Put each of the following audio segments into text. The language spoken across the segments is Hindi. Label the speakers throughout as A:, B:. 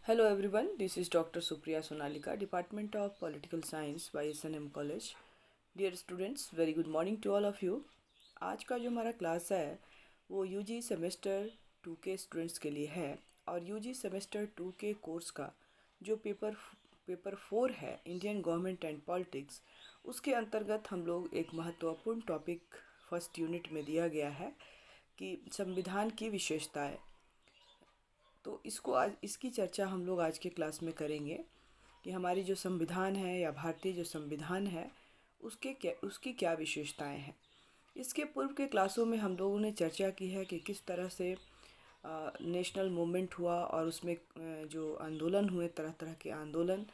A: Hello everyone, this is Dr. Supriya Sonalika, Department of Political Science by S&M College. Dear students, very good morning to all of you. आज का जो हमारा क्लास है वो यूजी सेमेस्टर 2 के स्टूडेंट्स के लिए है और यूजी सेमेस्टर 2 के कोर्स का जो पेपर 4 है इंडियन गवर्नमेंट एंड पॉलिटिक्स, उसके अंतर्गत हम लोग एक महत्वपूर्ण टॉपिक फर्स्ट यूनिट में दिया गया है कि संविधान की विशेषताएं। तो इसको आज इसकी चर्चा हम लोग आज के क्लास में करेंगे कि हमारी जो संविधान है या भारतीय जो संविधान है उसकी क्या विशेषताएं हैं। इसके पूर्व के क्लासों में हम लोगों ने चर्चा की है कि किस तरह से नेशनल मूवमेंट हुआ और उसमें जो आंदोलन हुए, तरह तरह के आंदोलन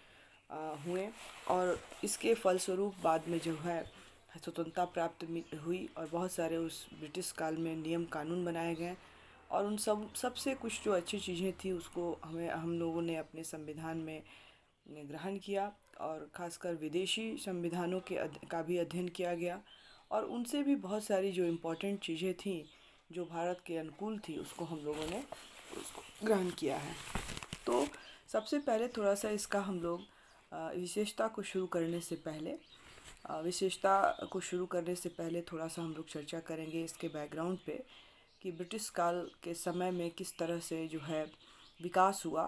A: हुए और इसके फलस्वरूप बाद में जो है स्वतंत्रता प्राप्त हुई और बहुत सारे उस ब्रिटिश काल में नियम कानून बनाए गए और उन सबसे कुछ जो अच्छी चीज़ें थी उसको हम लोगों ने अपने संविधान में ग्रहण किया और ख़ासकर विदेशी संविधानों का भी अध्ययन किया गया और उनसे भी बहुत सारी जो इम्पोर्टेंट चीज़ें थी जो भारत के अनुकूल थी उसको हम लोगों ने उसको ग्रहण किया है। तो सबसे पहले थोड़ा सा इसका हम लोग विशेषता को शुरू करने से पहले थोड़ा सा हम लोग चर्चा करेंगे इसके बैकग्राउंड पे कि ब्रिटिश काल के समय में किस तरह से जो है विकास हुआ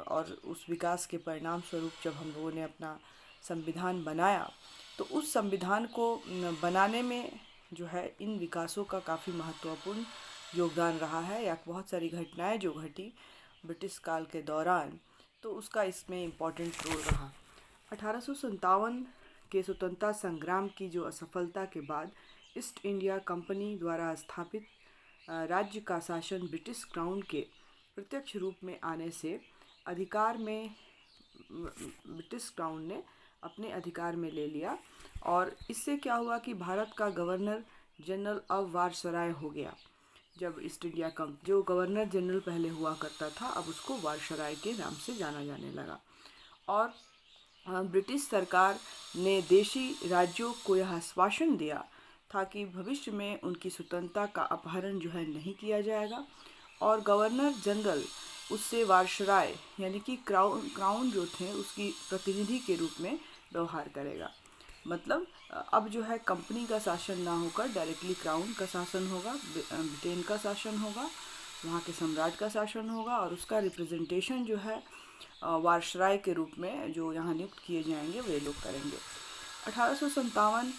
A: और उस विकास के परिणाम स्वरूप जब हम लोगों ने अपना संविधान बनाया तो उस संविधान को बनाने में जो है इन विकासों का काफ़ी महत्वपूर्ण योगदान रहा है या बहुत सारी घटनाएं जो घटी ब्रिटिश काल के दौरान, तो उसका इसमें इम्पोर्टेंट रोल रहा। 1857 के स्वतंत्रता संग्राम की जो असफलता के बाद ईस्ट इंडिया कंपनी द्वारा स्थापित राज्य का शासन ब्रिटिश क्राउन के प्रत्यक्ष रूप में आने से ब्रिटिश क्राउन ने अपने अधिकार में ले लिया और इससे क्या हुआ कि भारत का गवर्नर जनरल अब वायसराय हो गया। जब ईस्ट इंडिया जो गवर्नर जनरल पहले हुआ करता था अब उसको वायसराय के नाम से जाना जाने लगा और ब्रिटिश सरकार ने देशी राज्यों को यह आश्वासन दिया था कि भविष्य में उनकी स्वतंत्रता का अपहरण जो है नहीं किया जाएगा और गवर्नर जनरल उससे वायसराय यानी कि क्राउन जो थे उसकी प्रतिनिधि के रूप में व्यवहार करेगा। मतलब अब जो है कंपनी का शासन ना होकर डायरेक्टली क्राउन का शासन होगा, ब्रिटेन का शासन होगा, वहाँ के सम्राट का शासन होगा और उसका रिप्रेजेंटेशन जो है वायसराय के रूप में जो यहाँ नियुक्त किए जाएंगे वे लोग करेंगे। 1857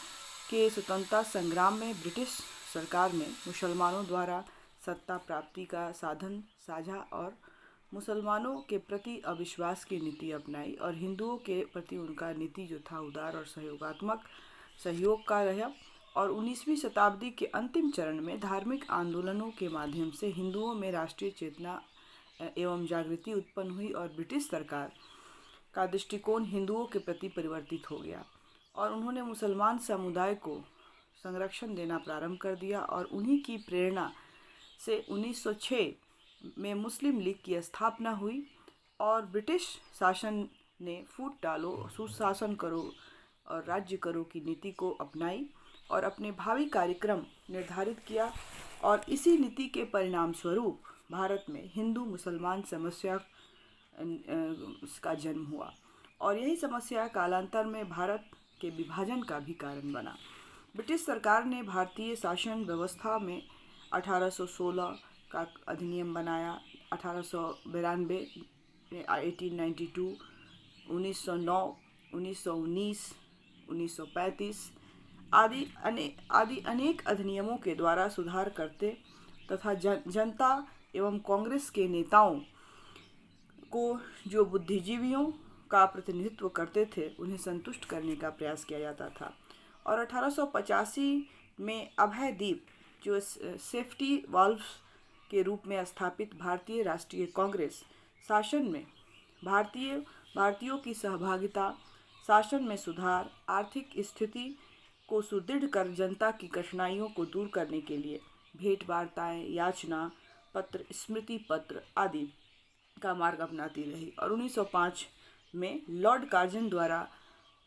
A: के स्वतंत्रता संग्राम में ब्रिटिश सरकार ने मुसलमानों द्वारा सत्ता प्राप्ति का साधन साझा और मुसलमानों के प्रति अविश्वास की नीति अपनाई और हिंदुओं के प्रति उनका नीति जो था उदार और सहयोग का रहा और 19वीं शताब्दी के अंतिम चरण में धार्मिक आंदोलनों के माध्यम से हिंदुओं में राष्ट्रीय चेतना एवं जागृति उत्पन्न हुई और ब्रिटिश सरकार का दृष्टिकोण हिंदुओं के प्रति परिवर्तित हो गया और उन्होंने मुसलमान समुदाय को संरक्षण देना प्रारंभ कर दिया और उन्हीं की प्रेरणा से 1906 में मुस्लिम लीग की स्थापना हुई और ब्रिटिश शासन ने फूट डालो सुशासन करो और राज्य करो की नीति को अपनाई और अपने भावी कार्यक्रम निर्धारित किया और इसी नीति के परिणाम स्वरूप भारत में हिंदू मुसलमान समस्या का जन्म हुआ और यही समस्या कालांतर में भारत के विभाजन का भी कारण बना। ब्रिटिश सरकार ने भारतीय शासन व्यवस्था में 1816 का अधिनियम बनाया, 1892 1892, 1909, 1919, 1935 आदि अनेक अधिनियमों के द्वारा सुधार करते तथा जनता एवं कांग्रेस के नेताओं को जो बुद्धिजीवियों का प्रतिनिधित्व करते थे उन्हें संतुष्ट करने का प्रयास किया जाता था और 1885 में अभय द्वीप जो सेफ्टी वाल्व के रूप में स्थापित भारतीय राष्ट्रीय कांग्रेस शासन में भारतीयों की सहभागिता, शासन में सुधार, आर्थिक स्थिति को सुदृढ़ कर जनता की कठिनाइयों को दूर करने के लिए भेंट वार्ताएं, याचना पत्र, स्मृति पत्र आदि का मार्ग अपनाती रही और 1905 में लॉर्ड कार्जन द्वारा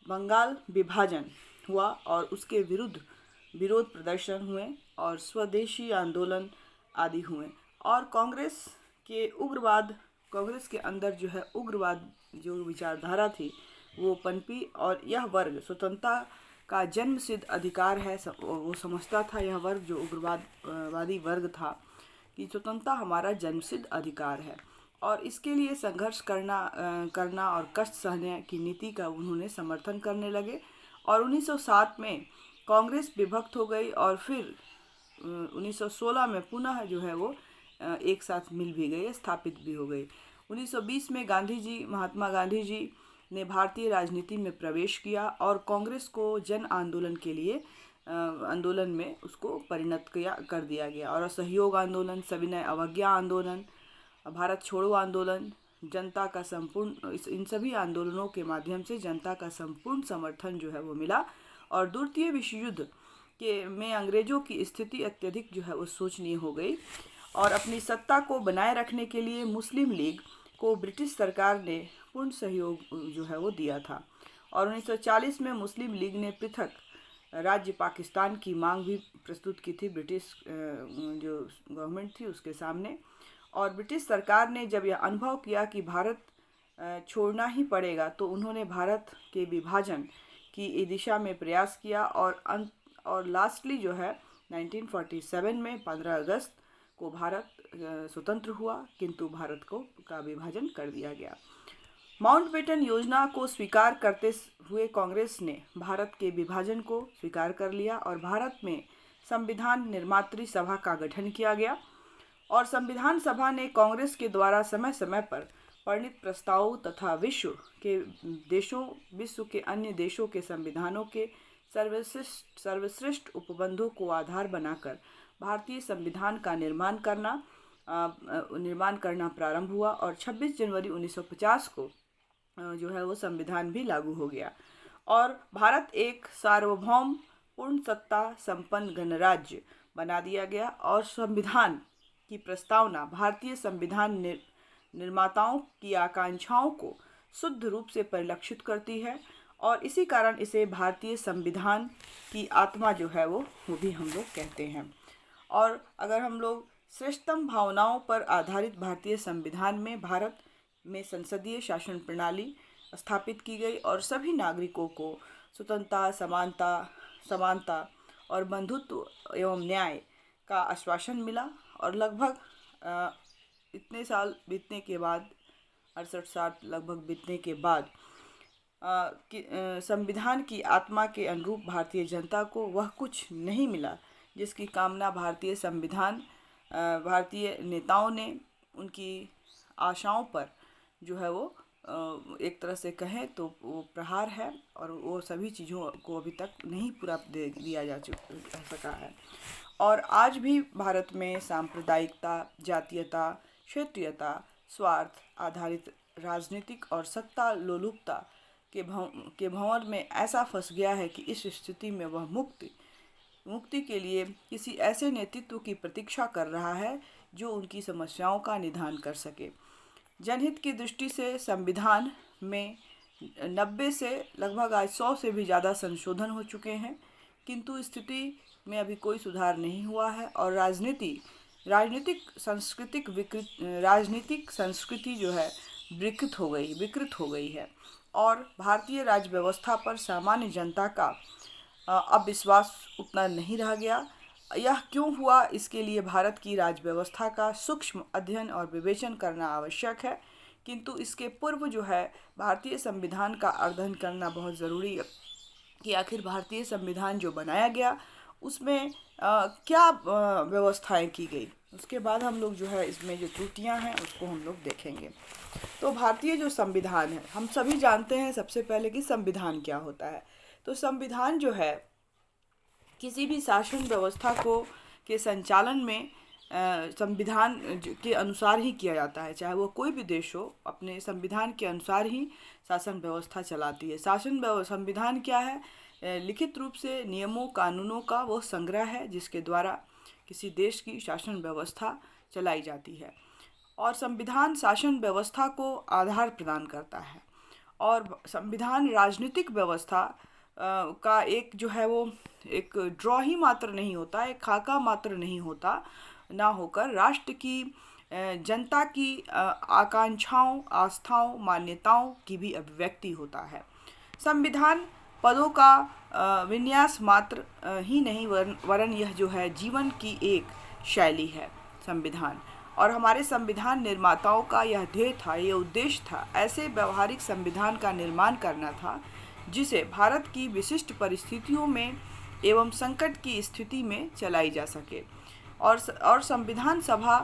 A: बंगाल विभाजन हुआ और उसके विरोध प्रदर्शन हुए और स्वदेशी आंदोलन आदि हुए और कांग्रेस के उग्रवाद कांग्रेस के अंदर जो है उग्रवाद जो विचारधारा थी वो पनपी और यह वर्ग स्वतंत्रता का जन्म सिद्ध अधिकार है। वो समझता था यह वर्ग जो उग्रवादी वर्ग था कि स्वतंत्रता हमारा जन्मसिद्ध अधिकार है और इसके लिए संघर्ष करना और कष्ट सहने की नीति का उन्होंने समर्थन करने लगे। और 1907 में कांग्रेस विभक्त हो गई और फिर 1916 में पुनः जो है वो एक साथ मिल भी गई, स्थापित भी हो गई। 1920 में महात्मा गांधी जी ने भारतीय राजनीति में प्रवेश किया और कांग्रेस को जन आंदोलन के लिए आंदोलन में उसको परिणत कर दिया गया। और असहयोग आंदोलन, सविनय अवज्ञा आंदोलन, भारत छोड़ो आंदोलन, जनता का संपूर्ण इन सभी आंदोलनों के माध्यम से जनता का संपूर्ण समर्थन जो है वो मिला। और द्वितीय विश्व युद्ध में अंग्रेजों की स्थिति अत्यधिक जो है वो शोचनीय हो गई और अपनी सत्ता को बनाए रखने के लिए मुस्लिम लीग को ब्रिटिश सरकार ने पूर्ण सहयोग जो है वो दिया था। और 1940 में मुस्लिम लीग ने पृथक राज्य पाकिस्तान की मांग भी प्रस्तुत की थी ब्रिटिश जो गवर्नमेंट थी उसके सामने। और ब्रिटिश सरकार ने जब यह अनुभव किया कि भारत छोड़ना ही पड़ेगा तो उन्होंने भारत के विभाजन की दिशा में प्रयास किया और लास्टली जो है 1947 में 15 अगस्त को भारत स्वतंत्र हुआ, किंतु भारत का विभाजन कर दिया गया। माउंटबेटन योजना को स्वीकार करते हुए कांग्रेस ने भारत के विभाजन को स्वीकार कर लिया और भारत में संविधान निर्मात्री सभा का गठन किया गया। और संविधान सभा ने कांग्रेस के द्वारा समय समय पर परिणित प्रस्तावों तथा विश्व के अन्य देशों के संविधानों के सर्वश्रेष्ठ उपबंधों को आधार बनाकर भारतीय संविधान का निर्माण करना प्रारंभ हुआ। और 26 जनवरी 1950 को जो है वो संविधान भी लागू हो गया और भारत एक सार्वभौम पूर्ण सत्ता संपन्न गणराज्य बना दिया गया। और संविधान की प्रस्तावना भारतीय संविधान निर्माताओं की आकांक्षाओं को शुद्ध रूप से परिलक्षित करती है और इसी कारण इसे भारतीय संविधान की आत्मा जो है वो भी हम लोग कहते हैं। और अगर हम लोग श्रेष्ठतम भावनाओं पर आधारित भारतीय संविधान में भारत में संसदीय शासन प्रणाली स्थापित की गई और सभी नागरिकों को स्वतंत्रता, समानता और बंधुत्व एवं न्याय का आश्वासन मिला। और लगभग इतने साल बीतने के बाद 68 साल लगभग बीतने के बाद संविधान की आत्मा के अनुरूप भारतीय जनता को वह कुछ नहीं मिला जिसकी कामना भारतीय नेताओं ने उनकी आशाओं पर जो है वो एक तरह से कहें तो वो प्रहार है और वो सभी चीज़ों को अभी तक नहीं पूरा दिया जा सका है। और आज भी भारत में सांप्रदायिकता, जातीयता, क्षेत्रीयता, स्वार्थ आधारित राजनीतिक और सत्ता लोलुपता के भंवर में ऐसा फंस गया है कि इस स्थिति में वह मुक्ति के लिए किसी ऐसे नेतृत्व की प्रतीक्षा कर रहा है जो उनकी समस्याओं का निदान कर सके। जनहित की दृष्टि से संविधान में 90 से लगभग आज 100 से भी ज़्यादा संशोधन हो चुके हैं, किंतु स्थिति में अभी कोई सुधार नहीं हुआ है और राजनीतिक संस्कृति जो है विकृत हो गई है और भारतीय राज्य व्यवस्था पर सामान्य जनता का अब विश्वास उतना नहीं रह गया। यह क्यों हुआ, इसके लिए भारत की राज्य व्यवस्था का सूक्ष्म अध्ययन और विवेचन करना आवश्यक है, किंतु इसके पूर्व जो है भारतीय संविधान का अध्ययन करना बहुत ज़रूरी है कि आखिर भारतीय संविधान जो बनाया गया उसमें क्या व्यवस्थाएं की गई। उसके बाद हम लोग जो है इसमें जो त्रुटियां हैं उसको हम लोग देखेंगे। तो भारतीय जो संविधान है, हम सभी जानते हैं सबसे पहले कि संविधान क्या होता है। तो संविधान जो है किसी भी शासन व्यवस्था के संचालन में संविधान के अनुसार ही किया जाता है, चाहे वो कोई भी देश हो, अपने संविधान के अनुसार ही शासन व्यवस्था चलाती है। संविधान क्या है? लिखित रूप से नियमों कानूनों का वो संग्रह है जिसके द्वारा किसी देश की शासन व्यवस्था चलाई जाती है और संविधान शासन व्यवस्था को आधार प्रदान करता है। और संविधान राजनीतिक व्यवस्था का एक जो है वो एक ड्रॉ ही मात्र नहीं होता, एक खाका मात्र नहीं होता, ना होकर राष्ट्र की जनता की आकांक्षाओं, आस्थाओं, मान्यताओं की भी अभिव्यक्ति होता है। संविधान पदों का विन्यास मात्र ही नहीं वरन यह जो है जीवन की एक शैली है संविधान। और हमारे संविधान निर्माताओं का यह ध्येय था, यह उद्देश्य था, ऐसे व्यवहारिक संविधान का निर्माण करना था जिसे भारत की विशिष्ट परिस्थितियों में एवं संकट की स्थिति में चलाई जा सके। और संविधान सभा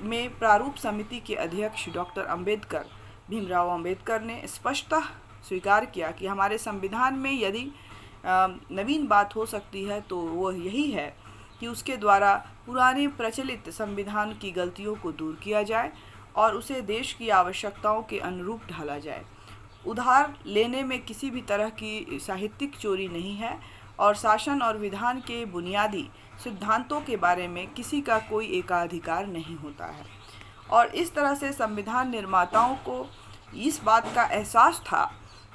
A: में प्रारूप समिति के अध्यक्ष डॉक्टर भीमराव अंबेडकर ने स्पष्टतः स्वीकार किया कि हमारे संविधान में यदि नवीन बात हो सकती है तो वह यही है कि उसके द्वारा पुराने प्रचलित संविधान की गलतियों को दूर किया जाए और उसे देश की आवश्यकताओं के अनुरूप ढाला जाए। उधार लेने में किसी भी तरह की साहित्यिक चोरी नहीं है और शासन और विधान के बुनियादी सिद्धांतों के बारे में किसी का कोई एकाधिकार नहीं होता है। और इस तरह से संविधान निर्माताओं को इस बात का एहसास था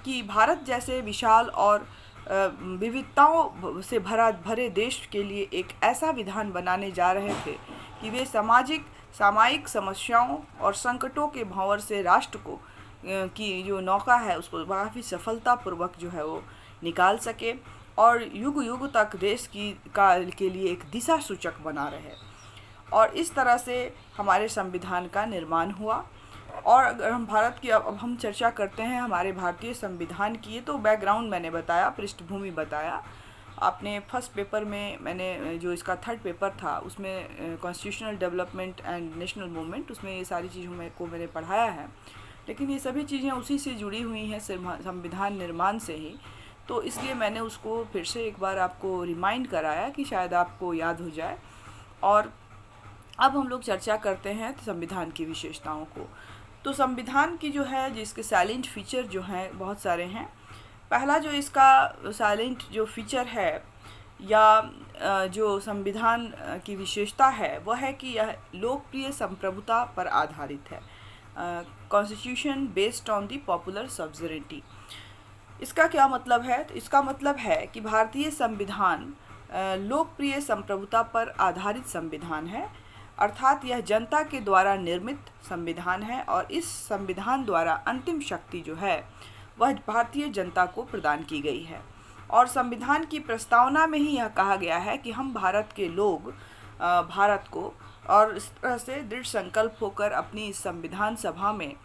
A: कि भारत जैसे विशाल और विविधताओं से भरे देश के लिए एक ऐसा विधान बनाने जा रहे थे कि वे सामायिक समस्याओं और संकटों के भंवर से राष्ट्र को की जो नौका है उसको काफ़ी सफलतापूर्वक जो है वो निकाल सके और युग युग तक देश के लिए एक दिशा सूचक बना रहे। और इस तरह से हमारे संविधान का निर्माण हुआ। और अगर हम भारत की अब हम चर्चा करते हैं हमारे भारतीय संविधान की, तो बैकग्राउंड मैंने बताया, पृष्ठभूमि बताया। आपने फर्स्ट पेपर में मैंने जो इसका थर्ड पेपर था उसमें constitutional development and national movement, उसमें ये सारी चीज़ों को मैंने पढ़ाया है। लेकिन ये सभी चीज़ें उसी से जुड़ी हुई हैं, संविधान निर्माण से ही, तो इसलिए मैंने उसको फिर से एक बार आपको रिमाइंड कराया कि शायद आपको याद हो जाए। और अब हम लोग चर्चा करते हैं संविधान की विशेषताओं को। तो संविधान की जो है जिसके साइलेंट फीचर जो हैं बहुत सारे हैं। पहला जो इसका साइलेंट जो फीचर है या जो संविधान की विशेषता है वह है कि यह लोकप्रिय संप्रभुता पर आधारित है। Constitution based on the popular subsidiarity. इसका क्या मतलब है? तो इसका मतलब है कि भारतीय संविधान लोकप्रिय संप्रभुता पर आधारित संविधान है, अर्थात यह जनता के द्वारा निर्मित संविधान है और इस संविधान द्वारा अंतिम शक्ति जो है वह भारतीय जनता को प्रदान की गई है। और संविधान की प्रस्तावना में ही यह कहा गया है कि हम भारत के लोग भारत को और इस तरह से दृढ़ संकल्प होकर अपनी इस संविधान सभा में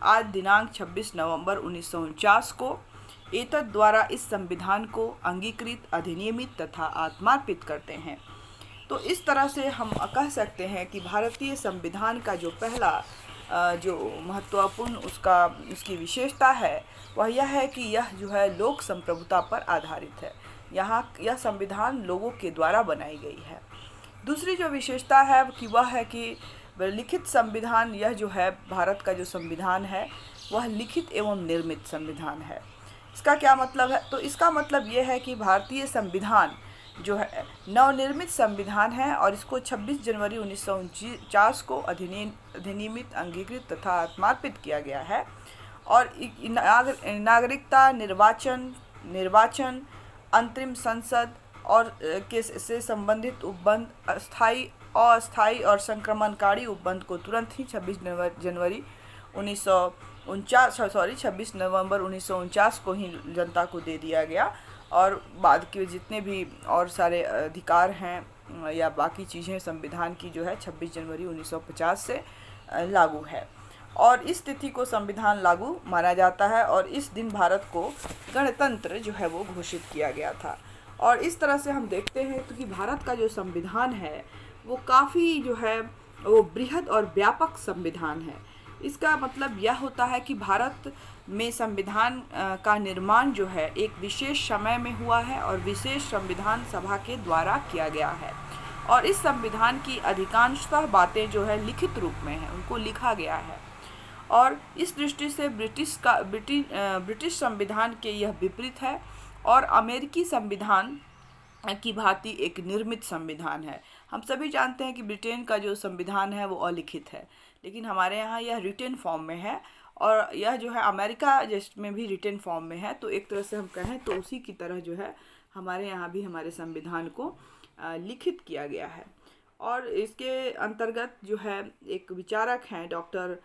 A: आज दिनांक 26 नवंबर 1949 को एतद द्वारा इस संविधान को अंगीकृत, अधिनियमित तथा आत्मार्पित करते हैं। तो इस तरह से हम कह सकते हैं कि भारतीय संविधान का जो पहला जो महत्वपूर्ण उसकी विशेषता है वह यह है कि यह जो है लोक संप्रभुता पर आधारित है। यहाँ यह संविधान लोगों के द्वारा बनाई गई है। दूसरी जो विशेषता है कि वह है कि लिखित संविधान, यह जो है भारत का जो संविधान है वह लिखित एवं निर्मित संविधान है। इसका क्या मतलब है? तो इसका मतलब ये है कि भारतीय संविधान जो है नवनिर्मित संविधान है और इसको 26 जनवरी 1949 को अधिनियमित, अंगीकृत तथा आत्मार्पित किया गया है। और नागरिकता, निर्वाचन, अंतरिम संसद और से संबंधित उपबंध, अस्थायी और संक्रमणकारी उपबंध को तुरंत ही 26 नवंबर 1949 को ही जनता को दे दिया गया। और बाद के जितने भी और सारे अधिकार हैं या बाकी चीज़ें संविधान की जो है 26 जनवरी 1950 से लागू है। और इस तिथि को संविधान लागू माना जाता है और इस दिन भारत को गणतंत्र जो है वो घोषित किया गया था। और इस तरह से हम देखते हैं तो कि भारत का जो संविधान है वो काफ़ी जो है वो बृहद और व्यापक संविधान है। इसका मतलब यह होता है कि भारत में संविधान का निर्माण जो है एक विशेष समय में हुआ है और विशेष संविधान सभा के द्वारा किया गया है। और इस संविधान की अधिकांशतः बातें जो है लिखित रूप में हैं, उनको लिखा गया है। और इस दृष्टि से ब्रिटिश संविधान के यह विपरीत है और अमेरिकी संविधान की भांति एक निर्मित संविधान है। हम सभी जानते हैं कि ब्रिटेन का जो संविधान है वो अलिखित है, लेकिन हमारे यहाँ यह रिटन फॉर्म में है और यह जो है अमेरिका जैसे में भी रिटन फॉर्म में है। तो एक तरह से हम कहें तो उसी की तरह जो है हमारे यहाँ भी हमारे संविधान को लिखित किया गया है। और इसके अंतर्गत जो है एक विचारक हैं डॉक्टर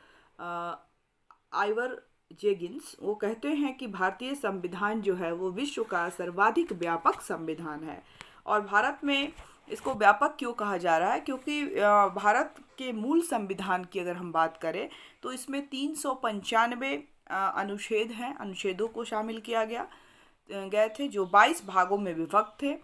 A: आइवर जेगिंस, वो कहते हैं कि भारतीय संविधान जो है वो विश्व का सर्वाधिक व्यापक संविधान है। और भारत में इसको व्यापक क्यों कहा जा रहा है, क्योंकि भारत के मूल संविधान की अगर हम बात करें तो इसमें 395 अनुच्छेद हैं, अनुच्छेदों को शामिल किया गए थे जो 22 भागों में विभक्त थे,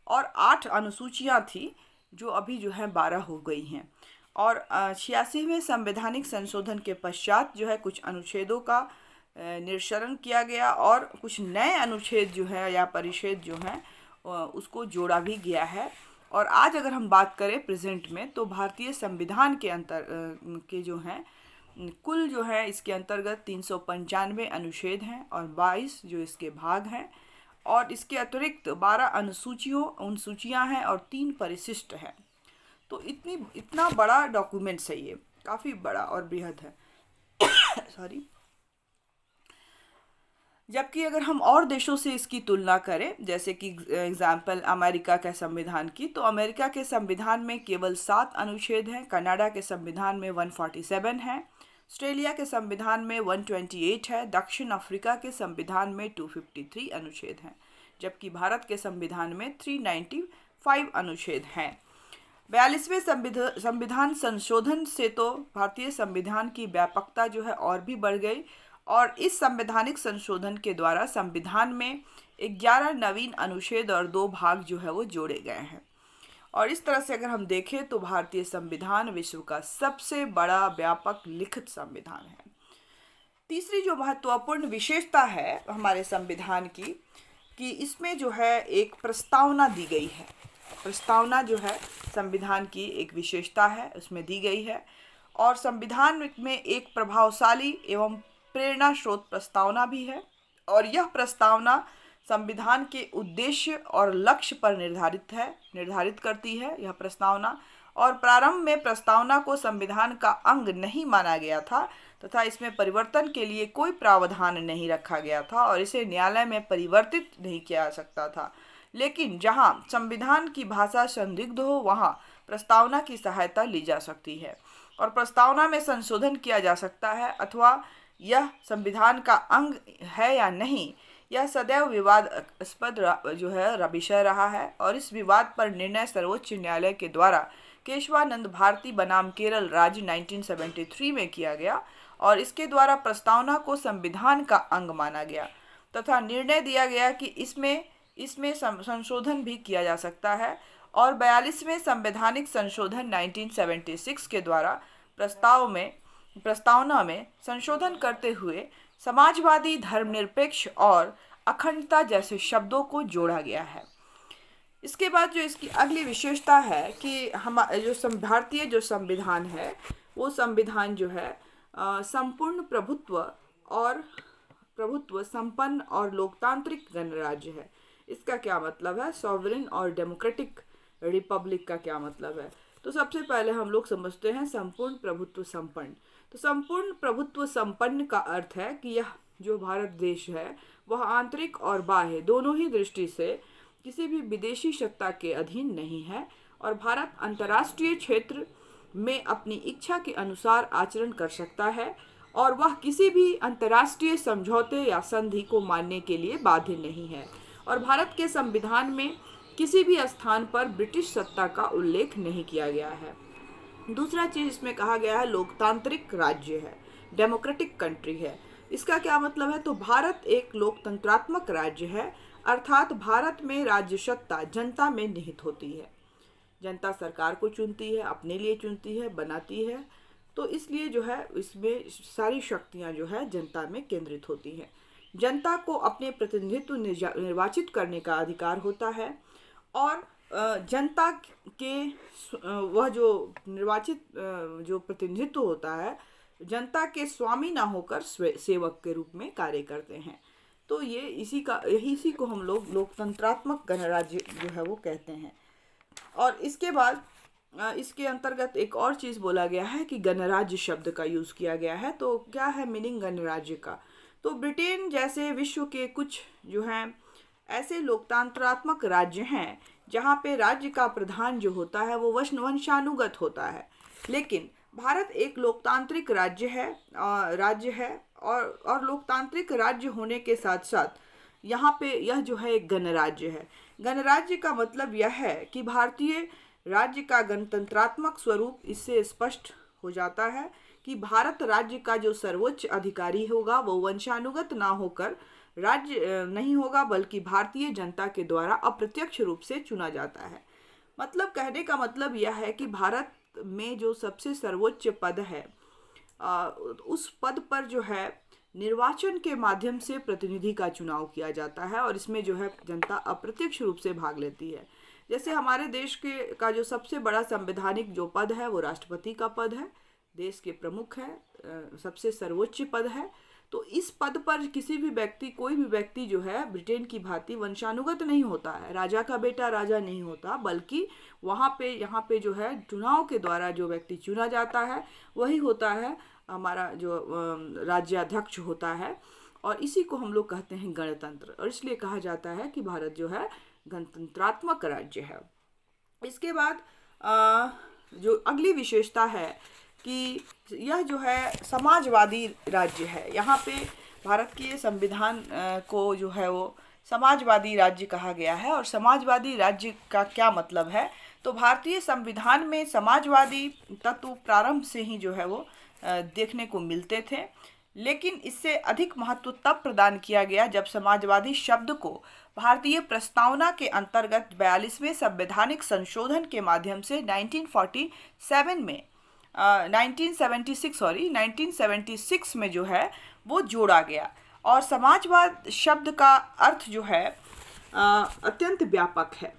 A: और 8 अनुसूचियाँ थी जो अभी जो है 12 हो गई हैं। और 86वें संवैधानिक संशोधन के पश्चात जो है कुछ अनुच्छेदों का निरसरण किया गया और कुछ नए अनुच्छेद जो है या परिच्छेद जो हैं उसको जोड़ा भी गया है। और आज अगर हम बात करें प्रेजेंट में, तो भारतीय संविधान के जो हैं कुल जो है इसके अंतर्गत 395 अनुच्छेद हैं और 22 जो इसके भाग हैं, और इसके अतिरिक्त 12 अनुसूचियाँ हैं और 3 परिशिष्ट हैं। तो इतना बड़ा डॉक्यूमेंट्स है, ये काफ़ी बड़ा और बृहद है सॉरी। जबकि अगर हम और देशों से इसकी तुलना करें, जैसे कि एग्जाम्पल अमेरिका के संविधान की, तो अमेरिका के संविधान में केवल 7 अनुच्छेद हैं, कनाडा के संविधान में 147 है, ऑस्ट्रेलिया के संविधान में 128 है, दक्षिण अफ्रीका के संविधान में 253 अनुच्छेद हैं, जबकि भारत के संविधान में 395 अनुच्छेद हैं। 42वें संविधान संशोधन से तो भारतीय संविधान की व्यापकता जो है और भी बढ़ गई, और इस संवैधानिक संशोधन के द्वारा संविधान में 11 नवीन अनुच्छेद और 2 भाग जो है वो जोड़े गए हैं। और इस तरह से अगर हम देखें तो भारतीय संविधान विश्व का सबसे बड़ा व्यापक लिखित संविधान है। तीसरी जो महत्वपूर्ण विशेषता है हमारे संविधान की, कि इसमें जो है एक प्रस्तावना दी गई है। प्रस्तावना जो है संविधान की एक विशेषता है, उसमें दी गई है। और संविधान में एक प्रभावशाली एवं प्रेरणा स्रोत प्रस्तावना भी है, और यह प्रस्तावना संविधान के उद्देश्य और लक्ष्य पर निर्धारित करती है यह प्रस्तावना। और प्रारंभ में प्रस्तावना को संविधान का अंग नहीं माना गया था तथा इसमें परिवर्तन के लिए कोई प्रावधान नहीं रखा गया था और इसे न्यायालय में परिवर्तित नहीं किया जा सकता था। लेकिन जहां संविधान की भाषा संदिग्ध हो वहां प्रस्तावना की सहायता ली जा सकती है और प्रस्तावना में संशोधन किया जा सकता है, अथवा यह संविधान का अंग है या नहीं, यह सदैव विवादास्पद जो है विषय रहा है। और इस विवाद पर निर्णय सर्वोच्च न्यायालय के द्वारा केशवानंद भारती बनाम केरल राज्य 1973 में किया गया, और इसके द्वारा प्रस्तावना को संविधान का अंग माना गया तथा निर्णय दिया गया कि इसमें संशोधन भी किया जा सकता है। और 42वें संवैधानिक संशोधन 1976 के द्वारा प्रस्तावना में संशोधन करते हुए समाजवादी, धर्मनिरपेक्ष और अखंडता जैसे शब्दों को जोड़ा गया है। इसके बाद जो इसकी अगली विशेषता है कि भारतीय जो संविधान है वो संविधान जो है संपूर्ण प्रभुत्व संपन्न और लोकतांत्रिक गणराज्य है। इसका क्या मतलब है? सॉवरेन और डेमोक्रेटिक रिपब्लिक का क्या मतलब है? तो सबसे पहले हम लोग समझते हैं संपूर्ण प्रभुत्व संपन्न। तो संपूर्ण प्रभुत्व संपन्न का अर्थ है कि यह जो भारत देश है वह आंतरिक और बाह्य दोनों ही दृष्टि से किसी भी विदेशी सत्ता के अधीन नहीं है, और भारत अंतर्राष्ट्रीय क्षेत्र में अपनी इच्छा के अनुसार आचरण कर सकता है, और वह किसी भी अंतर्राष्ट्रीय समझौते या संधि को मानने के लिए बाध्य नहीं है। और भारत के संविधान में किसी भी स्थान पर ब्रिटिश सत्ता का उल्लेख नहीं किया गया है। दूसरा चीज इसमें कहा गया है लोकतांत्रिक राज्य है, डेमोक्रेटिक कंट्री है। इसका क्या मतलब है? तो भारत एक लोकतंत्रात्मक राज्य है, अर्थात भारत में राज्य सत्ता जनता में निहित होती है। जनता सरकार को चुनती है, अपने लिए चुनती है, बनाती है, तो इसलिए जो है इसमें सारी शक्तियां जो है जनता में केंद्रित होती हैं। जनता को अपने प्रतिनिधित्व निर्वाचित करने का अधिकार होता है, और जनता के वह जो निर्वाचित जो प्रतिनिधित्व होता है जनता के स्वामी ना होकर सेवक के रूप में कार्य करते हैं। तो ये इसी को हम लोग लोकतंत्रात्मक गणराज्य जो है वो कहते हैं। और इसके बाद इसके अंतर्गत एक और चीज़ बोला गया है कि गणराज्य शब्द का यूज़ किया गया है। तो क्या है मीनिंग गणराज्य का? तो ब्रिटेन जैसे विश्व के कुछ जो हैं ऐसे लोकतंत्रात्मक राज्य हैं जहाँ पे राज्य का प्रधान जो होता है वो वंशानुगत होता है। लेकिन भारत एक लोकतांत्रिक राज्य है और लोकतांत्रिक राज्य होने के साथ साथ यहाँ पे यह जो है एक गणराज्य है। गणराज्य का मतलब यह है कि भारतीय राज्य का गणतंत्रात्मक स्वरूप इससे स्पष्ट हो जाता है कि भारत राज्य का जो सर्वोच्च अधिकारी होगा वो वंशानुगत ना होकर राज्य नहीं होगा, बल्कि भारतीय जनता के द्वारा अप्रत्यक्ष रूप से चुना जाता है। मतलब कहने का मतलब यह है कि भारत में जो सबसे सर्वोच्च पद है उस पद पर जो है निर्वाचन के माध्यम से प्रतिनिधि का चुनाव किया जाता है और इसमें जो है जनता अप्रत्यक्ष रूप से भाग लेती है। जैसे हमारे देश का जो सबसे बड़ा संवैधानिक जो पद है वो राष्ट्रपति का पद है, देश के प्रमुख है, सबसे सर्वोच्च पद है। तो इस पद पर कोई भी व्यक्ति जो है ब्रिटेन की भांति वंशानुगत नहीं होता है, राजा का बेटा राजा नहीं होता, बल्कि यहाँ पे जो है चुनाव के द्वारा जो व्यक्ति चुना जाता है वही होता है हमारा जो राज्याध्यक्ष होता है। और इसी को हम लोग कहते हैं गणतंत्र, और इसलिए कहा जाता है कि भारत जो है गणतंत्रात्मक राज्य है। इसके बाद जो अगली विशेषता है कि यह जो है समाजवादी राज्य है। यहाँ पे भारत के संविधान को जो है वो समाजवादी राज्य कहा गया है। और समाजवादी राज्य का क्या मतलब है, तो भारतीय संविधान में समाजवादी तत्व प्रारंभ से ही जो है वो देखने को मिलते थे, लेकिन इससे अधिक महत्व तब प्रदान किया गया जब समाजवादी शब्द को भारतीय प्रस्तावना के अंतर्गत 42वें संवैधानिक संशोधन के माध्यम से 1976 में जो है वो जोड़ा गया। और समाजवाद शब्द का अर्थ जो है अत्यंत व्यापक है।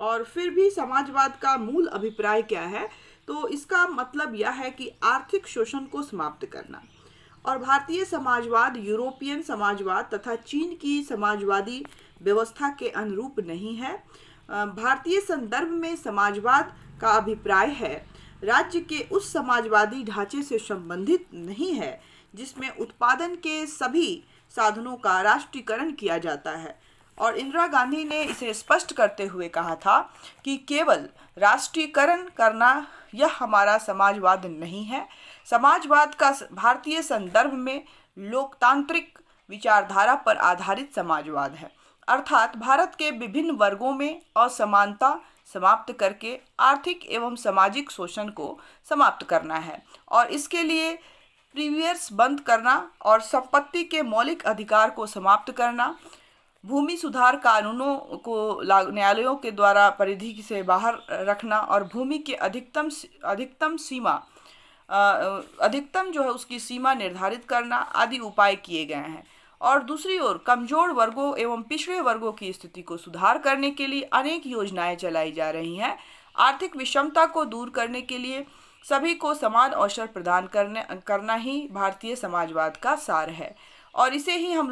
A: और फिर भी समाजवाद का मूल अभिप्राय क्या है, तो इसका मतलब यह है कि आर्थिक शोषण को समाप्त करना। और भारतीय समाजवाद यूरोपियन समाजवाद तथा चीन की समाजवादी व्यवस्था के अनुरूप नहीं है। भारतीय संदर्भ में समाजवाद का अभिप्राय है राज्य के उस समाजवादी ढांचे से संबंधित नहीं है जिसमें उत्पादन के सभी साधनों का राष्ट्रीयकरण किया जाता है। और इंदिरा गांधी ने इसे स्पष्ट करते हुए कहा था कि केवल राष्ट्रीयकरण करना यह हमारा समाजवाद नहीं है। समाजवाद का भारतीय संदर्भ में लोकतांत्रिक विचारधारा पर आधारित समाजवाद है, अर्थात भारत के विभिन्न वर्गों में असमानता समाप्त करके आर्थिक एवं सामाजिक शोषण को समाप्त करना है। और इसके लिए प्रीवियर्स बंद करना और संपत्ति के मौलिक अधिकार को समाप्त करना, भूमि सुधार कानूनों को न्यायालयों के द्वारा परिधि से बाहर रखना और भूमि के अधिकतम जो है उसकी सीमा निर्धारित करना आदि उपाय किए गए हैं। और दूसरी ओर कमजोर वर्गों एवं पिछड़े वर्गों की स्थिति को सुधार करने के लिए अनेक योजनाएं चलाई जा रही हैं। आर्थिक विषमता को दूर करने के लिए सभी को समान अवसर प्रदान करना ही भारतीय समाजवाद का सार है। और इसे ही हम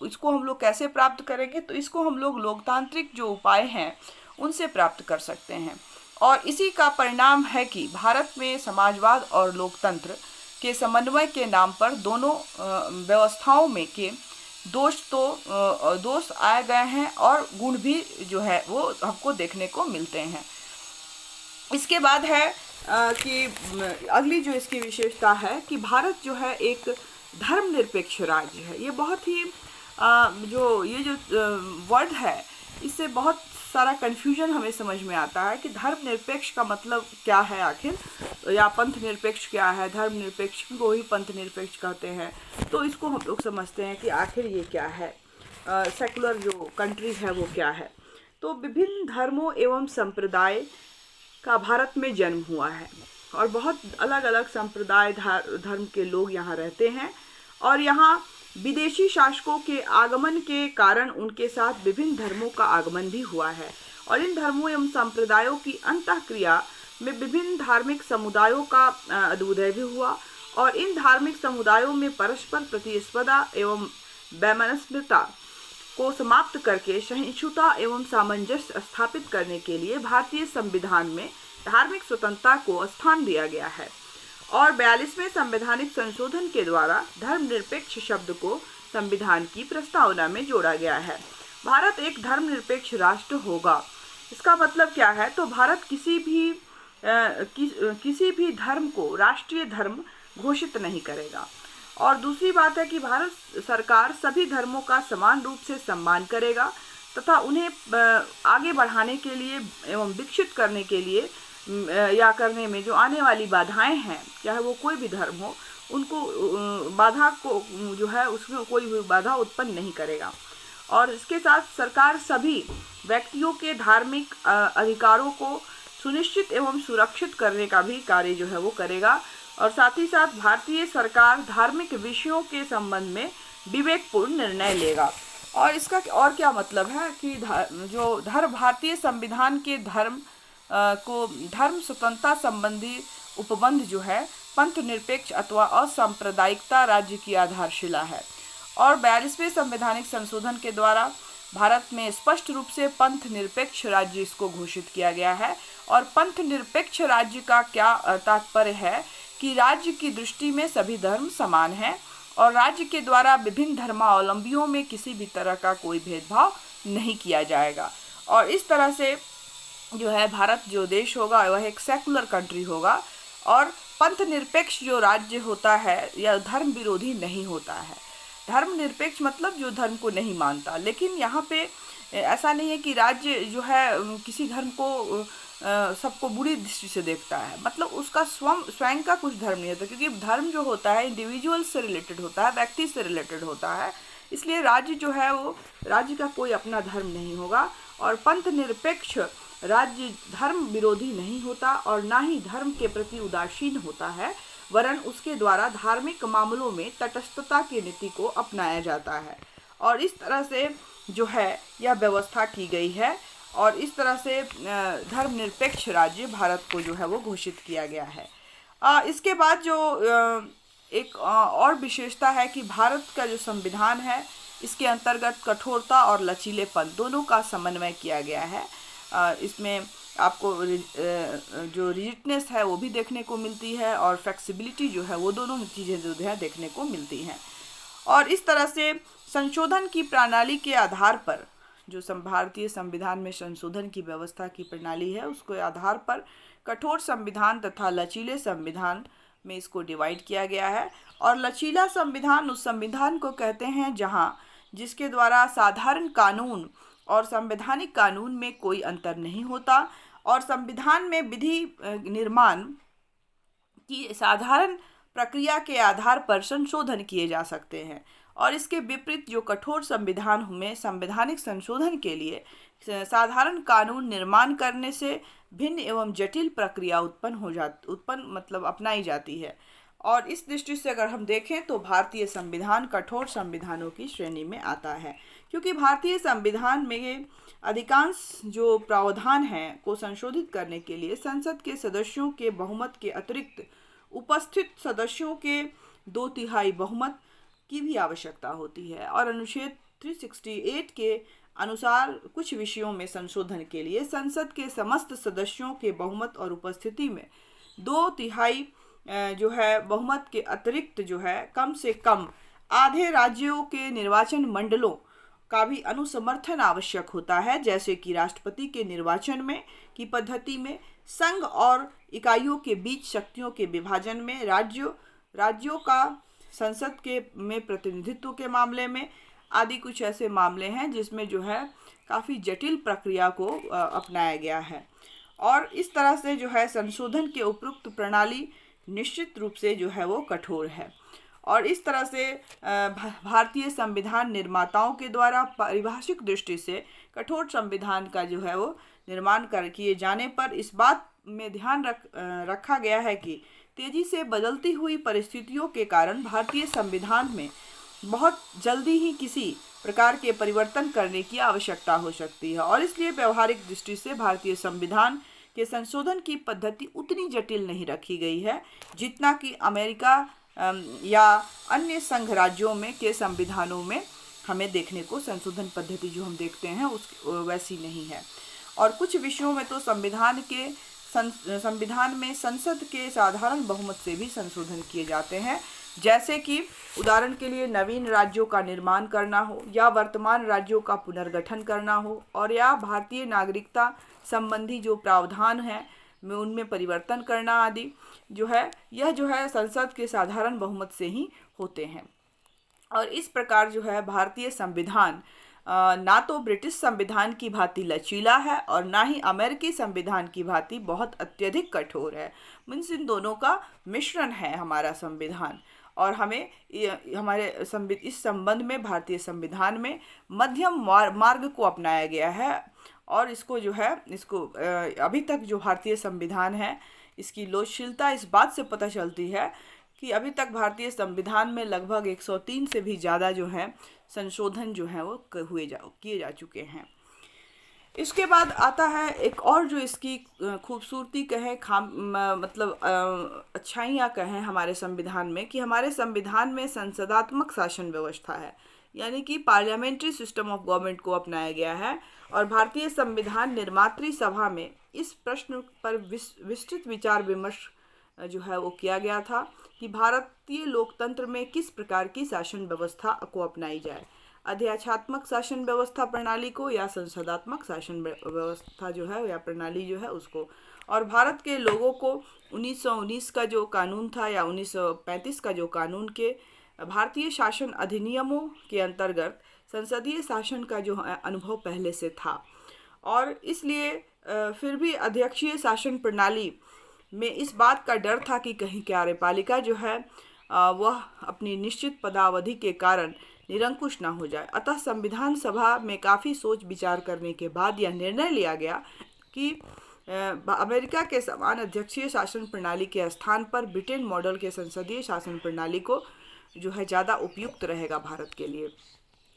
A: इसको हम लोग कैसे प्राप्त करेंगे, तो इसको हम लोग लोकतांत्रिक जो उपाय हैं उनसे प्राप्त कर सकते हैं। और इसी का परिणाम है कि भारत में समाजवाद और लोकतंत्र के समन्वय के नाम पर दोनों व्यवस्थाओं में के दोष आए गए हैं और गुण भी जो है वो हमको देखने को मिलते हैं। इसके बाद है कि अगली जो इसकी विशेषता है कि भारत जो है एक धर्मनिरपेक्ष राज्य है। ये बहुत ही जो वर्ड है इससे बहुत सारा कन्फ्यूजन हमें समझ में आता है कि धर्मनिरपेक्ष का मतलब क्या है आखिर, या पंथ निरपेक्ष क्या है। धर्मनिरपेक्ष को ही पंथ निरपेक्ष कहते हैं, तो इसको हम लोग समझते हैं कि आखिर ये क्या है, सेकुलर जो कंट्री है वो क्या है। तो विभिन्न धर्मों एवं संप्रदाय का भारत में जन्म हुआ है और बहुत अलग अलग संप्रदाय धर्म के लोग यहाँ रहते हैं। और यहाँ विदेशी शासकों के आगमन के कारण उनके साथ विभिन्न धर्मों का आगमन भी हुआ है। और इन धर्मों एवं संप्रदायों की अंतःक्रिया में विभिन्न धार्मिक समुदायों का उदय भी हुआ। और इन धार्मिक समुदायों में परस्पर प्रतिस्पर्धा एवं वैमनस्यता को समाप्त करके सहिष्णुता एवं सामंजस्य स्थापित करने के लिए भारतीय संविधान में धार्मिक स्वतंत्रता को स्थान दिया गया है। और 42वें संवैधानिक संशोधन के द्वारा धर्मनिरपेक्ष शब्द को संविधान की प्रस्तावना में जोड़ा गया है। भारत एक धर्मनिरपेक्ष राष्ट्र होगा, इसका मतलब क्या है, तो भारत किसी भी धर्म को राष्ट्रीय धर्म घोषित नहीं करेगा। और दूसरी बात है कि भारत सरकार सभी धर्मों का समान रूप से सम्मान करेगा तथा उन्हें आगे बढ़ाने के लिए एवं विकसित करने के लिए या करने में जो आने वाली बाधाएं हैं, चाहे वो कोई भी धर्म हो, उनको बाधा को जो है उसमें कोई भी बाधा उत्पन्न नहीं करेगा। और इसके साथ सरकार सभी व्यक्तियों के धार्मिक अधिकारों को सुनिश्चित एवं सुरक्षित करने का भी कार्य जो है वो करेगा। और साथ ही साथ भारतीय सरकार धार्मिक विषयों के संबंध में विवेकपूर्ण निर्णय लेगा। और इसका और क्या मतलब है कि जो भारतीय संविधान के धर्म स्वतंत्रता संबंधी उपबंध जो है पंथ निरपेक्ष अथवा असांप्रदायिकता राज्य की आधारशिला है। और 42वें संवैधानिक संशोधन के द्वारा भारत में स्पष्ट रूप से पंथ निरपेक्ष राज्य इसको घोषित किया गया है। और पंथ निरपेक्ष राज्य का क्या तात्पर्य है कि राज्य की दृष्टि में सभी धर्म समान हैं और राज्य के द्वारा विभिन्न धर्मावलंबियों में किसी भी तरह का कोई भेदभाव नहीं किया जाएगा। और इस तरह से जो है भारत जो देश होगा वह एक सेकुलर कंट्री होगा और पंथ निरपेक्ष जो राज्य होता है यह धर्म विरोधी नहीं होता है। धर्म निरपेक्ष मतलब जो धर्म को नहीं मानता, लेकिन यहाँ पे ऐसा नहीं है कि राज्य जो है किसी धर्म को सबको बुरी दृष्टि से देखता है, मतलब उसका स्वयं का कुछ धर्म नहीं होता, क्योंकि धर्म जो होता है इंडिविजुअल से रिलेटेड होता है, व्यक्ति से रिलेटेड होता है। इसलिए राज्य जो है वो राज्य का कोई अपना धर्म नहीं होगा। और पंथ निरपेक्ष राज्य धर्म विरोधी नहीं होता और ना ही धर्म के प्रति उदासीन होता है, वरन उसके द्वारा धार्मिक मामलों में तटस्थता की नीति को अपनाया जाता है। और इस तरह से जो है यह व्यवस्था की गई है और इस तरह से धर्मनिरपेक्ष राज्य भारत को जो है वो घोषित किया गया है। इसके बाद जो एक और विशेषता है कि भारत का जो संविधान है इसके अंतर्गत कठोरता और लचीलेपन दोनों का समन्वय किया गया है। इसमें आपको जो रिजिडनेस है वो भी देखने को मिलती है और फ्लेक्सिबिलिटी जो है वो दोनों चीज़ें जो है देखने को मिलती हैं। और इस तरह से संशोधन की प्रणाली के आधार पर जो भारतीय संविधान में संशोधन की व्यवस्था की प्रणाली है उसके आधार पर कठोर संविधान तथा लचीले संविधान में इसको डिवाइड किया गया है। और लचीला संविधान उस संविधान को कहते हैं जिसके द्वारा साधारण कानून और संवैधानिक कानून में कोई अंतर नहीं होता और संविधान में विधि निर्माण की साधारण प्रक्रिया के आधार पर संशोधन किए जा सकते हैं। और इसके विपरीत जो कठोर संविधान में संवैधानिक संशोधन के लिए साधारण कानून निर्माण करने से भिन्न एवं जटिल प्रक्रिया मतलब अपनाई जाती है। और इस दृष्टि से अगर हम देखें तो भारतीय संविधान कठोर संविधानों की श्रेणी में आता है, क्योंकि भारतीय संविधान में अधिकांश जो प्रावधान हैं को संशोधित करने के लिए संसद के सदस्यों के बहुमत के अतिरिक्त उपस्थित सदस्यों के 2/3 बहुमत की भी आवश्यकता होती है। और अनुच्छेद 368 के अनुसार कुछ विषयों में संशोधन के लिए संसद के समस्त सदस्यों के बहुमत और उपस्थिति में 2/3 जो है बहुमत के अतिरिक्त जो है कम से कम आधे राज्यों के निर्वाचन मंडलों का भी अनुसमर्थन आवश्यक होता है, जैसे कि राष्ट्रपति के निर्वाचन में की पद्धति में, संघ और इकाइयों के बीच शक्तियों के विभाजन में, राज्यों का संसद के में प्रतिनिधित्व के मामले में आदि कुछ ऐसे मामले हैं जिसमें जो है काफ़ी जटिल प्रक्रिया को अपनाया गया है। और इस तरह से जो है संशोधन के उपयुक्त प्रणाली निश्चित रूप से जो है वो कठोर है। और इस तरह से भारतीय संविधान निर्माताओं के द्वारा पारिभाषिक दृष्टि से कठोर संविधान का जो है वो निर्माण किए जाने पर इस बात में ध्यान रखा गया है कि तेजी से बदलती हुई परिस्थितियों के कारण भारतीय संविधान में बहुत जल्दी ही किसी प्रकार के परिवर्तन करने की आवश्यकता हो सकती है। और इसलिए व्यवहारिक दृष्टि से भारतीय संविधान के संशोधन की पद्धति उतनी जटिल नहीं रखी गई है जितना कि अमेरिका या अन्य संघ राज्यों में के संविधानों में हमें देखने को संशोधन पद्धति जो हम देखते हैं वैसी नहीं है। और कुछ विषयों में तो संविधान में संसद के साधारण बहुमत से भी संशोधन किए जाते हैं, जैसे कि उदाहरण के लिए नवीन राज्यों का निर्माण करना हो या वर्तमान राज्यों का पुनर्गठन करना हो और या भारतीय नागरिकता संबंधी जो प्रावधान हैं में उनमें परिवर्तन करना आदि जो है यह जो है संसद के साधारण बहुमत से ही होते हैं। और इस प्रकार जो है भारतीय संविधान ना तो ब्रिटिश संविधान की भांति लचीला है और ना ही अमेरिकी संविधान की भांति बहुत अत्यधिक कठोर है। मीन्स इन दोनों का मिश्रण है हमारा संविधान। और हमें हमारे इस संबंध में भारतीय संविधान में मध्यम मार्ग को अपनाया गया है। और इसको जो है अभी तक जो भारतीय संविधान है इसकी लोचशीलता इस बात से पता चलती है कि अभी तक भारतीय संविधान में लगभग 103 से भी ज़्यादा जो है संशोधन जो है वो किए जा चुके हैं। इसके बाद आता है एक और जो इसकी खूबसूरती कहें मतलब अच्छाइयाँ कहें हमारे संविधान में, कि हमारे संविधान में संसदात्मक शासन व्यवस्था है, यानी कि पार्लियामेंट्री सिस्टम ऑफ गवर्नमेंट को अपनाया गया है। और भारतीय संविधान निर्मात्री सभा में इस प्रश्न पर विस्तृत विचार विमर्श जो है वो किया गया था कि भारतीय लोकतंत्र में किस प्रकार की शासन व्यवस्था को अपनाई जाए, अध्यक्षात्मक शासन व्यवस्था प्रणाली को या संसदात्मक शासन व्यवस्था जो है या प्रणाली जो है उसको। और भारत के लोगों को 1919 का जो कानून था या 1935 का जो कानून के भारतीय शासन अधिनियमों के अंतर्गत संसदीय शासन का जो अनुभव पहले से था। और इसलिए फिर भी अध्यक्षीय शासन प्रणाली में इस बात का डर था कि कहीं कार्यपालिका जो है वह अपनी निश्चित पदावधि के कारण निरंकुश ना हो जाए। अतः संविधान सभा में काफ़ी सोच विचार करने के बाद यह निर्णय लिया गया कि अमेरिका के समान अध्यक्षीय शासन प्रणाली के स्थान पर ब्रिटेन मॉडल के संसदीय शासन प्रणाली को जो है ज़्यादा उपयुक्त रहेगा भारत के लिए।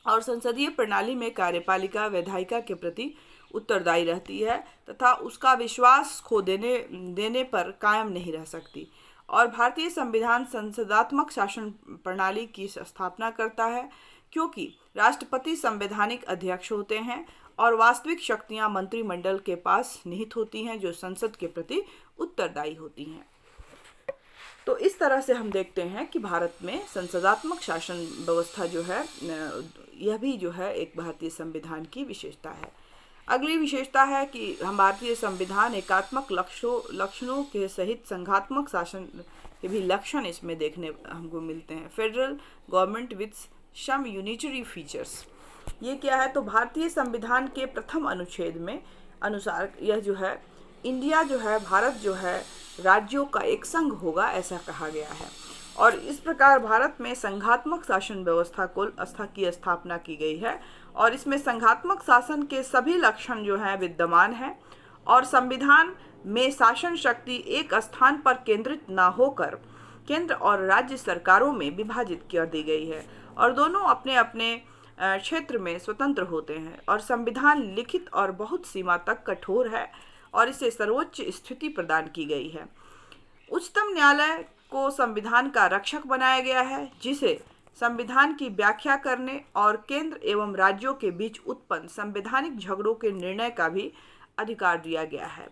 A: और संसदीय प्रणाली में कार्यपालिका विधायिका के प्रति उत्तरदायी रहती है तथा उसका विश्वास खो देने पर कायम नहीं रह सकती। और भारतीय संविधान संसदात्मक शासन प्रणाली की स्थापना करता है क्योंकि राष्ट्रपति संवैधानिक अध्यक्ष होते हैं और वास्तविक शक्तियां मंत्रिमंडल के पास निहित होती हैं जो संसद के प्रति उत्तरदायी होती हैं। तो इस तरह से हम देखते हैं कि भारत में संसदात्मक शासन व्यवस्था जो है यह भी जो है एक भारतीय संविधान की विशेषता है। अगली विशेषता है कि हम भारतीय संविधान एकात्मक लक्षणों के सहित संघात्मक शासन के भी लक्षण इसमें देखने हमको मिलते हैं। Federal government with some unitary features, ये क्या है? तो भारतीय संविधान के प्रथम अनुच्छेद में अनुसार यह जो है इंडिया जो है भारत जो है राज्यों का एक संघ होगा, ऐसा कहा गया है। और इस प्रकार भारत में संघात्मक शासन व्यवस्था की स्थापना की गई है और इसमें संघात्मक शासन के सभी लक्षण जो हैं विद्यमान हैं। और संविधान में शासन शक्ति एक स्थान पर केंद्रित ना होकर केंद्र और राज्य सरकारों में विभाजित कर दी गई है और दोनों अपने अपने क्षेत्र में स्वतंत्र होते हैं। और संविधान लिखित और बहुत सीमा तक कठोर है और इसे सर्वोच्च स्थिति प्रदान की गई है। उच्चतम न्यायालय को संविधान का रक्षक बनाया गया है जिसे संविधान की व्याख्या करने और केंद्र एवं राज्यों के बीच उत्पन्न संवैधानिक झगड़ों के निर्णय का भी अधिकार दिया गया है।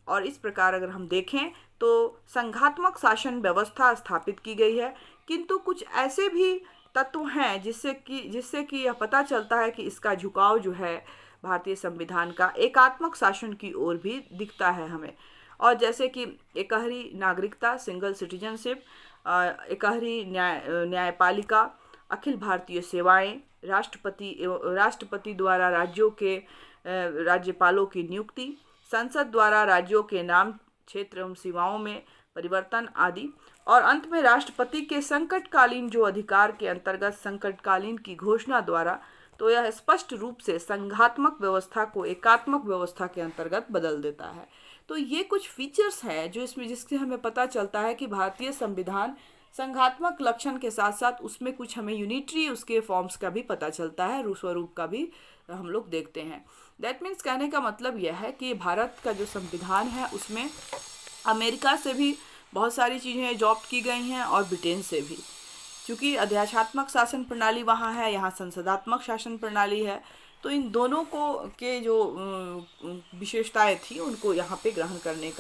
A: और इस प्रकार अगर हम देखें तो संघात्मक शासन व्यवस्था स्थापित की गई है, किंतु कुछ ऐसे भी तत्व हैं जिससे कि यह पता चलता है कि इसका झुकाव जो है भारतीय संविधान का एकात्मक शासन की ओर भी दिखता है हमें। और जैसे कि एकहरी नागरिकता, सिंगल सिटीजनशिप, एकहरी न्यायपालिका, अखिल भारतीय सेवाएं, राष्ट्रपति द्वारा राज्यों के राज्यपालों की नियुक्ति, संसद द्वारा राज्यों के नाम, क्षेत्र एवं सीमाओं में परिवर्तन आदि। और अंत में राष्ट्रपति के संकटकालीन जो अधिकार के अंतर्गत संकटकालीन की घोषणा द्वारा, तो यह स्पष्ट रूप से संघात्मक व्यवस्था को एकात्मक व्यवस्था के अंतर्गत बदल देता है। तो ये कुछ फीचर्स हैं जो जिससे हमें पता चलता है कि भारतीय संविधान संघात्मक लक्षण के साथ साथ उसमें कुछ हमें यूनिटरी उसके फॉर्म्स का भी पता चलता है, स्वरूप का भी हम लोग देखते हैं। दैट मीन्स कहने का मतलब यह है कि भारत का जो संविधान है उसमें अमेरिका से भी बहुत सारी चीज़ें एडॉप्ट की गई हैं और ब्रिटेन से भी, क्योंकि अध्यक्षात्मक शासन प्रणाली वहाँ है, यहाँ संसदात्मक शासन प्रणाली है। तो इन दोनों को के जो विशेषताएं थी उनको यहाँ पे ग्रहण करने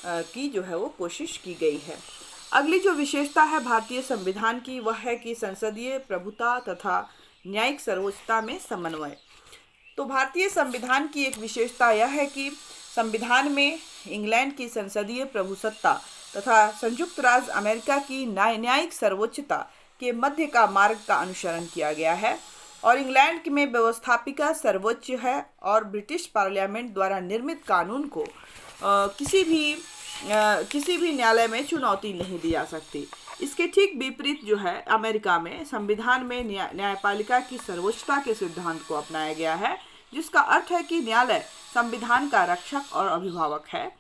A: की जो है वो कोशिश की गई है। अगली जो विशेषता है भारतीय संविधान की वह है कि संसदीय प्रभुता तथा न्यायिक सर्वोच्चता में समन्वय। तो भारतीय संविधान की एक विशेषता यह है कि संविधान में इंग्लैंड की संसदीय प्रभुसत्ता तथा संयुक्त राज्य अमेरिका की न्यायिक सर्वोच्चता के मध्य का मार्ग का अनुसरण किया गया है और इंग्लैंड में व्यवस्थापिका सर्वोच्च है और ब्रिटिश पार्लियामेंट द्वारा निर्मित कानून को किसी भी न्यायालय में चुनौती नहीं दी जा सकती। इसके ठीक विपरीत जो है अमेरिका में संविधान में न्यायपालिका की सर्वोच्चता के सिद्धांत को अपनाया गया है, जिसका अर्थ है कि न्यायालय संविधान का रक्षक और अभिभावक है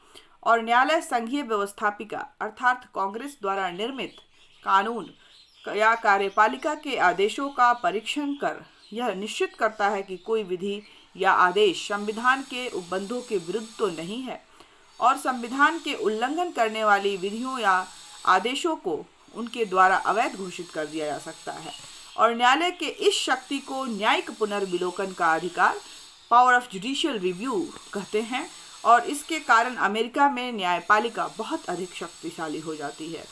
A: और न्यायालय संघीय व्यवस्थापिका अर्थात कांग्रेस द्वारा निर्मित कानून या कार्यपालिका के आदेशों का परीक्षण कर यह निश्चित करता है कि कोई विधि या आदेश संविधान के उपबंधों के विरुद्ध तो नहीं है और संविधान के उल्लंघन करने वाली विधियों या आदेशों को उनके द्वारा अवैध घोषित कर दिया जा सकता है। और न्यायालय के इस शक्ति को न्यायिक पुनर्विलोकन का अधिकार, पावर ऑफ जुडिशियल रिव्यू कहते हैं और इसके कारण अमेरिका में न्यायपालिका बहुत अधिक शक्तिशाली हो जाती है।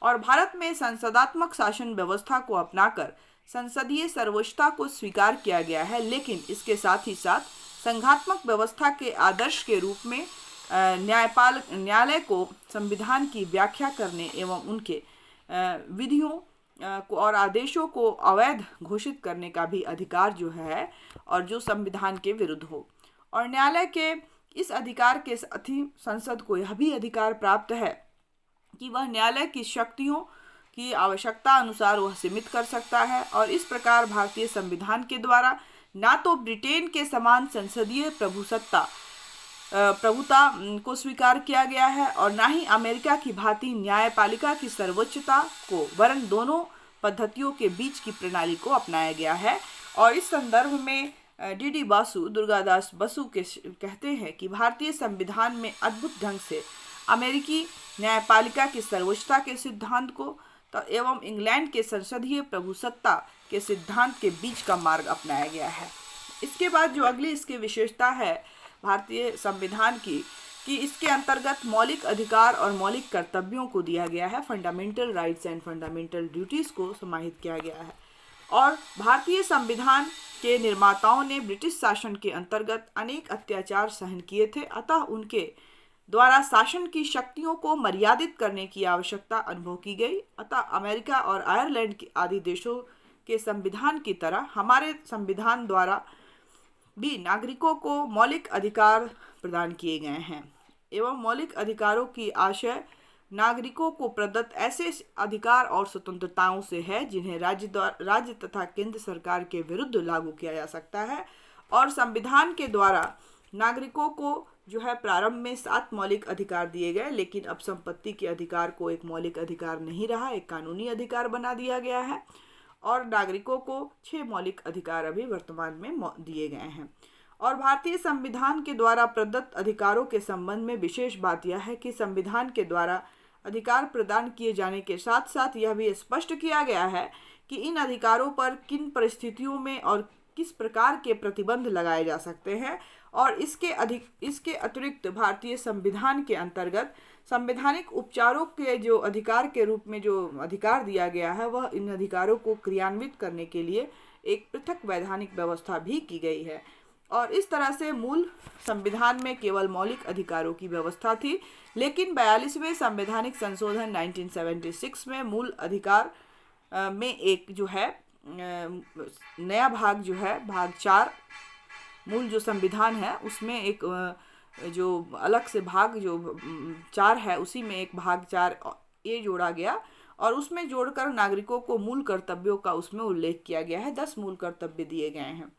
A: और भारत में संसदात्मक शासन व्यवस्था को अपनाकर संसदीय सर्वोच्चता को स्वीकार किया गया है, लेकिन इसके साथ ही साथ संघात्मक व्यवस्था के आदर्श के रूप में न्यायालय को संविधान की व्याख्या करने एवं उनके विधियों को और आदेशों को अवैध घोषित करने का भी अधिकार जो है और जो संविधान के विरुद्ध हो। और न्यायालय के इस अधिकार के साथ ही संसद को यह भी अधिकार प्राप्त है कि वह न्यायालय की शक्तियों की आवश्यकता अनुसार वह सीमित कर सकता है और इस प्रकार भारतीय संविधान के द्वारा ना तो ब्रिटेन के समान संसदीय प्रभुता को स्वीकार किया गया है और ना ही अमेरिका की भांति न्यायपालिका की सर्वोच्चता को, वरन दोनों पद्धतियों के बीच की प्रणाली को अपनाया गया है। और इस संदर्भ में डी बासु, दुर्गादास बसु कहते हैं कि भारतीय संविधान में अद्भुत ढंग से अमेरिकी न्यायपालिका की सर्वोच्चता के सिद्धांत को एवं इंग्लैंड के संसदीय प्रभुसत्ता के सिद्धांत के बीच का मार्ग अपनाया गया है। इसके बाद जो अगली इसकी विशेषता है भारतीय संविधान की कि इसके अंतर्गत मौलिक अधिकार और मौलिक कर्तव्यों को दिया गया है, fundamental rights and fundamental duties को समाहित किया गया है। और भारतीय संविधान के निर्माताओं ने ब्रिटिश शासन के अंतर्गत अनेक अत्याचार सहन किए थे, अतः उनके द्वारा शासन की शक्तियों को मर्यादित करने की आवश्यकता अनुभव की गई। अतः अमेरिका और आयरलैंड के आदि देशों के संविधान की तरह हमारे संविधान द्वारा भी नागरिकों को मौलिक अधिकार प्रदान किए गए हैं एवं मौलिक अधिकारों की आशय नागरिकों को प्रदत्त ऐसे अधिकार और स्वतंत्रताओं से है जिन्हें राज्य तथा केंद्र सरकार के विरुद्ध लागू किया जा सकता है। और संविधान के द्वारा नागरिकों को जो है प्रारंभ में 7 मौलिक अधिकार दिए गए, लेकिन अब संपत्ति के अधिकार को एक मौलिक अधिकार नहीं रहा, एक कानूनी अधिकार बना दिया गया है और नागरिकों को 6 मौलिक अधिकार अभी वर्तमान में दिए गए हैं। और भारतीय संविधान के द्वारा प्रदत्त अधिकारों के संबंध में विशेष बात यह है कि संविधान के द्वारा अधिकार प्रदान किए जाने के साथ साथ यह भी स्पष्ट किया गया है कि इन अधिकारों पर किन परिस्थितियों में और किस प्रकार के प्रतिबंध लगाए जा सकते हैं। और इसके अतिरिक्त भारतीय संविधान के अंतर्गत संवैधानिक उपचारों के जो अधिकार के रूप में जो अधिकार दिया गया है, वह इन अधिकारों को क्रियान्वित करने के लिए एक पृथक वैधानिक व्यवस्था भी की गई है। और इस तरह से मूल संविधान में केवल मौलिक अधिकारों की व्यवस्था थी, लेकिन 42वें संवैधानिक संशोधन 1976 में मूल अधिकार में एक जो है नया भाग जो है भाग 4 मूल जो संविधान है उसमें एक जो अलग से भाग जो 4 है उसी में एक भाग 4A जोड़ा गया और उसमें जोड़कर नागरिकों को मूल कर्तव्यों का उसमें उल्लेख किया गया है। 10 मूल कर्तव्य दिए गए हैं।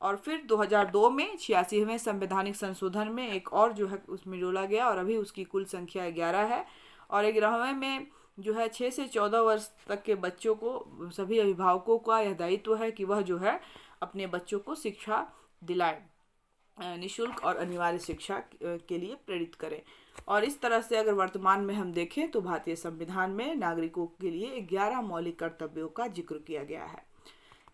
A: और फिर 2002 में 86वें संवैधानिक संशोधन में एक और जो है उसमें जोड़ा गया और अभी उसकी कुल संख्या 11 है। और 11वें में जो है 6 से 14 वर्ष तक के बच्चों को, सभी अभिभावकों का यह दायित्व है कि वह जो है अपने बच्चों को शिक्षा दिलाएं, निःशुल्क और अनिवार्य शिक्षा के लिए प्रेरित करें। और इस तरह से अगर वर्तमान में हम देखें तो भारतीय संविधान में नागरिकों के लिए 11 मौलिक कर्तव्यों का जिक्र किया गया है।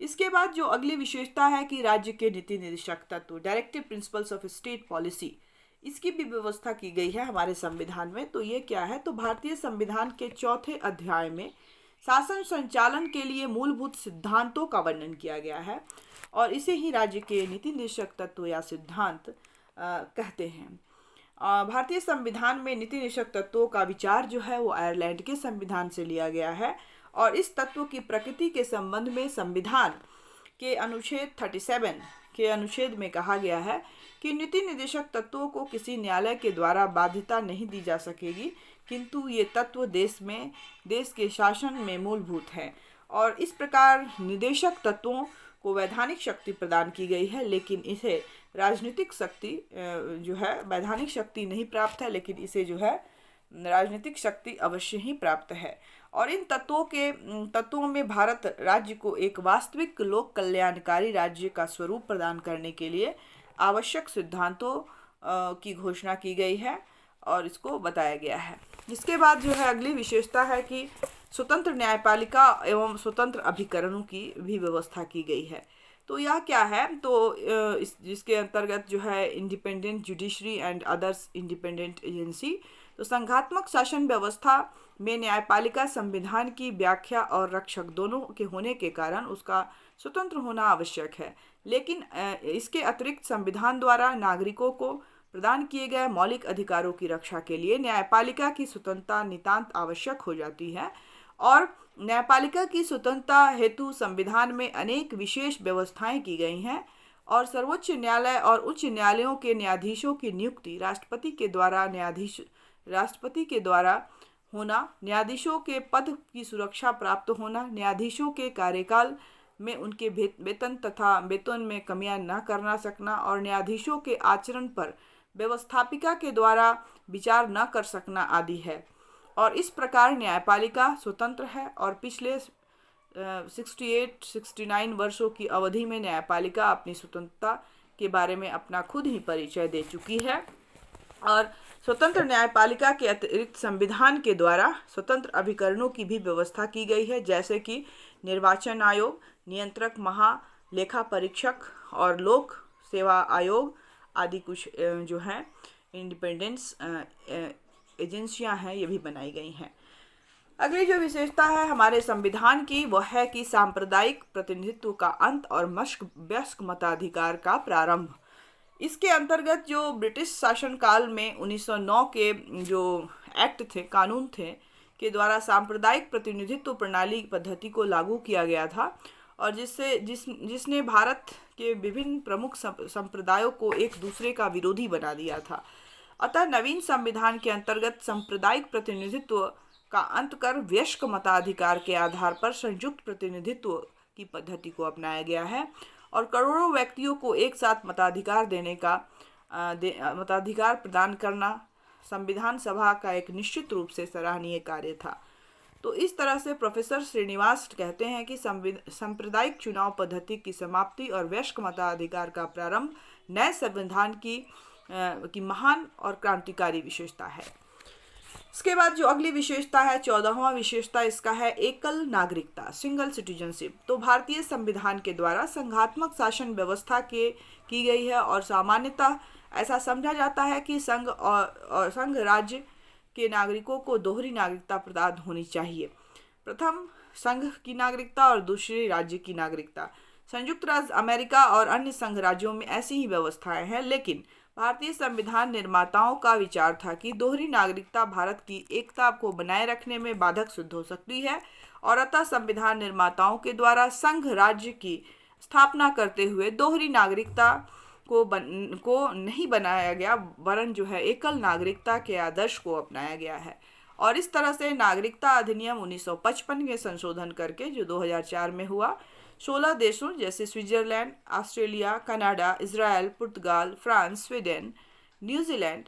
A: इसके बाद जो अगली विशेषता है कि राज्य के नीति निर्देशक तत्व, directive principles of state policy, इसकी भी व्यवस्था की गई है हमारे संविधान में। तो ये क्या है, तो भारतीय संविधान के 4थे अध्याय में शासन संचालन के लिए मूलभूत सिद्धांतों का वर्णन किया गया है और इसे ही राज्य के नीति निर्देशक तत्व या सिद्धांत कहते हैं। भारतीय संविधान में नीति निषेधक तत्वों का विचार जो है वो आयरलैंड के संविधान से लिया गया है और इस तत्व की प्रकृति के संबंध में संविधान के अनुच्छेद 37 के अनुच्छेद में कहा गया है कि नीति निर्देशक तत्वों को किसी न्यायालय के द्वारा बाध्यता नहीं दी जा सकेगी, किंतु ये तत्व देश के शासन में मूलभूत है और इस प्रकार निर्देशक तत्वों को वैधानिक शक्ति प्रदान की गई है, लेकिन इसे राजनीतिक शक्ति जो है वैधानिक शक्ति नहीं प्राप्त है, लेकिन इसे जो है राजनीतिक शक्ति अवश्य ही प्राप्त है। और इन तत्वों में भारत राज्य को एक वास्तविक लोक कल्याणकारी राज्य का स्वरूप प्रदान करने के लिए आवश्यक सिद्धांतों की घोषणा की गई है और इसको बताया गया है। इसके बाद जो है अगली विशेषता है कि स्वतंत्र न्यायपालिका एवं स्वतंत्र अभिकरणों की भी व्यवस्था की गई है। तो यह क्या है? तो जिसके अंतर्गत जो है independent judiciary and others independent agency. तो संघात्मक शासन व्यवस्था में न्यायपालिका संविधान की व्याख्या और रक्षक दोनों के होने के कारण उसका स्वतंत्र होना आवश्यक है, लेकिन इसके अतिरिक्त संविधान द्वारा नागरिकों को प्रदान किए गए मौलिक अधिकारों की रक्षा के लिए न्यायपालिका की स्वतंत्रता नितांत आवश्यक हो जाती है और न्यायपालिका की स्वतंत्रता हेतु संविधान में अनेक विशेष व्यवस्थाएं की गई हैं और सर्वोच्च न्यायालय और उच्च न्यायालयों के न्यायाधीशों की नियुक्ति राष्ट्रपति के द्वारा होना, न्यायाधीशों के पद की सुरक्षा प्राप्त होना, न्यायाधीशों के कार्यकाल में उनके वेतन तथा वेतन में कमियां न करना सकना और न्यायाधीशों के आचरण पर व्यवस्थापिका के द्वारा विचार न कर सकना आदि है। और इस प्रकार न्यायपालिका स्वतंत्र है और पिछले 68-69 वर्षों की अवधि में न्यायपालिका अपनी स्वतंत्रता के बारे में अपना खुद ही परिचय दे चुकी है। और स्वतंत्र न्यायपालिका के अतिरिक्त संविधान के द्वारा स्वतंत्र अभिकरणों की भी व्यवस्था की गई है, जैसे कि निर्वाचन आयोग, नियंत्रक महालेखा परीक्षक और लोक सेवा आयोग आदि कुछ जो हैं इंडिपेंडेंस एजेंसियां हैं, ये भी बनाई गई हैं। अगली जो विशेषता है हमारे संविधान की वह है कि सांप्रदायिक प्रतिनिधित्व का अंत और वयस्क मताधिकार का प्रारंभ। इसके अंतर्गत जो ब्रिटिश शासनकाल में 1909 के जो एक्ट थे, कानून थे, के द्वारा सांप्रदायिक प्रतिनिधित्व प्रणाली पद्धति को लागू किया गया था और जिसने भारत के विभिन्न प्रमुख संप्रदायों को एक दूसरे का विरोधी बना दिया था। अतः नवीन संविधान के अंतर्गत सांप्रदायिक प्रतिनिधित्व का अंत कर वयस्क मताधिकार के आधार पर संयुक्त प्रतिनिधित्व की पद्धति को अपनाया गया है और करोड़ों व्यक्तियों को एक साथ मताधिकार मताधिकार प्रदान करना संविधान सभा का एक निश्चित रूप से सराहनीय कार्य था। तो इस तरह से प्रोफेसर श्रीनिवास कहते हैं कि सांप्रदायिक चुनाव पद्धति की समाप्ति और वयस्क मताधिकार का प्रारंभ नए संविधान की महान और क्रांतिकारी विशेषता है। इसके बाद जो अगली विशेषता है 14वां विशेषता इसका है एकल नागरिकता, सिंगल सिटीजनशिप। तो भारतीय संविधान के द्वारा संघात्मक शासन व्यवस्था की गई है और सामान्यतः ऐसा समझा जाता है कि संघ राज्य के नागरिकों को दोहरी नागरिकता प्रदान होनी चाहिए, प्रथम संघ की नागरिकता और दूसरी राज्य की नागरिकता। संयुक्त राज्य अमेरिका और अन्य संघ राज्यों में ऐसी ही व्यवस्थाएं हैं, लेकिन भारतीय संविधान निर्माताओं का विचार था कि दोहरी नागरिकता भारत की एकता को बनाए रखने में बाधक सिद्ध हो सकती है और अतः संविधान निर्माताओं के द्वारा संघ राज्य की स्थापना करते हुए दोहरी नागरिकता को नहीं बनाया गया, वरन जो है एकल नागरिकता के आदर्श को अपनाया गया है। और इस तरह से नागरिकता अधिनियम 1955 के संशोधन करके जो 2004 में हुआ, 16 देशों जैसे स्विट्जरलैंड, ऑस्ट्रेलिया, कनाडा, इजराइल, पुर्तगाल, फ्रांस, स्वीडन, न्यूजीलैंड,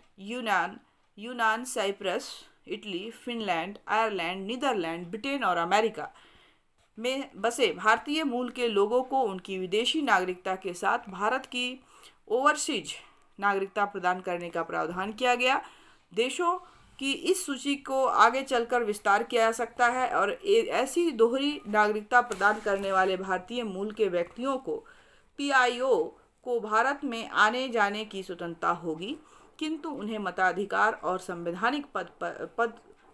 A: यूनान, Cyprus, Italy, Finland, Ireland, Netherland, Britain और अमेरिका में बसे भारतीय मूल के लोगों को उनकी विदेशी नागरिकता के साथ भारत की ओवरसीज नागरिकता प्रदान करने का प्रावधान किया गया। देशों की इस सूची को आगे चलकर विस्तार किया जा सकता है और ऐसी दोहरी नागरिकता प्रदान करने वाले भारतीय मूल के व्यक्तियों को पीआईओ को भारत में आने जाने की स्वतंत्रता होगी, किंतु उन्हें मताधिकार और संवैधानिक पद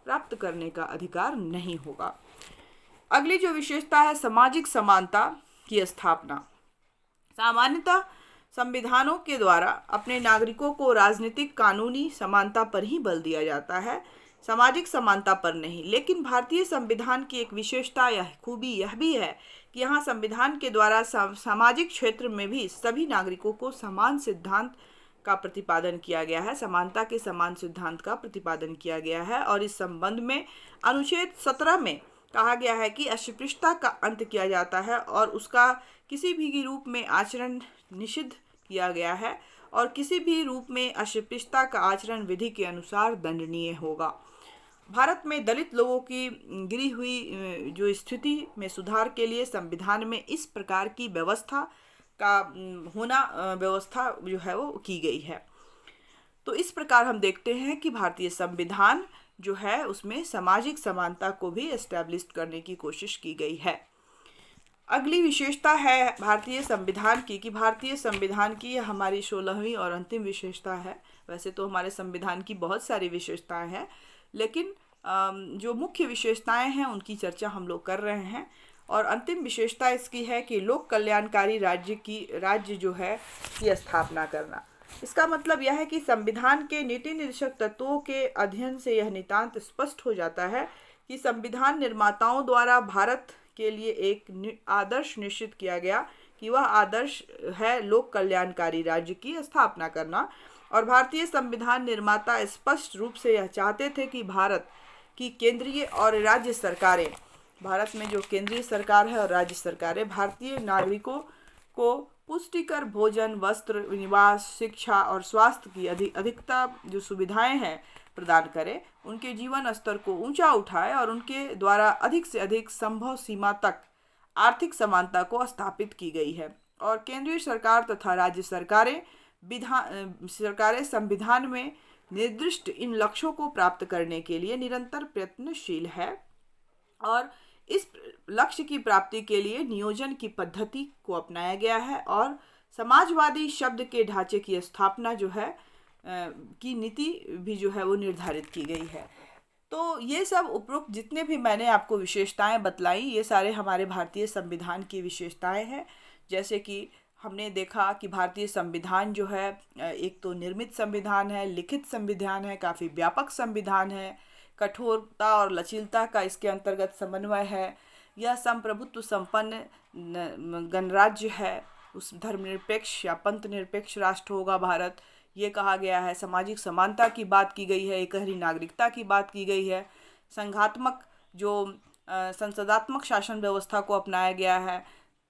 A: प्राप्त करने का अधिकार नहीं होगा। अगली जो विशेषता है सामाजिक समानता की स्थापना। सामान्यतः संविधानों के द्वारा अपने नागरिकों को राजनीतिक कानूनी समानता पर ही बल दिया जाता है, सामाजिक समानता पर नहीं। लेकिन भारतीय संविधान की एक विशेषता या खूबी यह भी है कि यहाँ संविधान के द्वारा सामाजिक क्षेत्र में भी सभी नागरिकों को समान सिद्धांत का प्रतिपादन किया गया है, समानता के समान सिद्धांत का प्रतिपादन किया गया है। और इस संबंध में अनुच्छेद 17 में कहा गया है कि अस्पृश्यता का अंत किया जाता है और उसका किसी भी रूप में आचरण निषिद्ध किया गया है और किसी भी रूप में अस्पृश्यता का आचरण विधि के अनुसार दंडनीय होगा। भारत में दलित लोगों की गिरी हुई जो स्थिति में सुधार के लिए संविधान में इस प्रकार की व्यवस्था का होना व्यवस्था जो है वो की गई है। तो इस प्रकार हम देखते हैं कि भारतीय संविधान जो है उसमें सामाजिक समानता को भी एस्टैब्लिश करने की कोशिश की गई है। अगली विशेषता है भारतीय संविधान की कि भारतीय संविधान की हमारी 16वीं और अंतिम विशेषता है। वैसे तो हमारे संविधान की बहुत सारी विशेषताएं हैं, लेकिन जो मुख्य विशेषताएं हैं उनकी चर्चा हम लोग कर रहे हैं। और अंतिम विशेषता इसकी है कि लोक कल्याणकारी राज्य जो है की स्थापना करना। इसका मतलब यह है कि संविधान के नीति निर्देशक तत्वों के अध्ययन से यह नितांत स्पष्ट हो जाता है कि संविधान निर्माताओं द्वारा भारत के लिए एक आदर्श निश्चित किया गया कि वह आदर्श है लोक कल्याणकारी राज्य की स्थापना करना। और भारतीय संविधान निर्माता स्पष्ट रूप से यह चाहते थे कि भारत की केंद्रीय और राज्य सरकारें, भारत में जो केंद्रीय सरकार है और राज्य सरकारें भारतीय नागरिकों को पुष्टिकर भोजन, वस्त्र, निवास, शिक्षा और स्वास्थ्य की अधिकता जो सुविधाएं हैं प्रदान करें, उनके जीवन स्तर को ऊंचा उठाए और उनके द्वारा अधिक से अधिक संभव सीमा तक आर्थिक समानता को स्थापित की गई है। और केंद्रीय सरकार तथा राज्य सरकारें संविधान में निर्दिष्ट इन लक्ष्यों को प्राप्त करने के लिए निरंतर प्रयत्नशील है और इस लक्ष्य की प्राप्ति के लिए नियोजन की पद्धति को अपनाया गया है और समाजवादी शब्द के ढांचे की स्थापना जो है की नीति भी जो है वो निर्धारित की गई है। तो ये सब उपरोक्त जितने भी मैंने आपको विशेषताएं बतलाई, ये सारे हमारे भारतीय संविधान की विशेषताएं हैं। जैसे कि हमने देखा कि भारतीय संविधान जो है एक तो निर्मित संविधान है, लिखित संविधान है, काफ़ी व्यापक संविधान है, कठोरता और लचीलता का इसके अंतर्गत समन्वय है। यह संप्रभुत्व संपन्न गणराज्य है, उस धर्मनिरपेक्ष या पंथ निरपेक्ष राष्ट्र होगा भारत, ये कहा गया है। सामाजिक समानता की बात की गई है, एकहरी नागरिकता की बात की गई है, संघात्मक जो संसदात्मक शासन व्यवस्था को अपनाया गया है।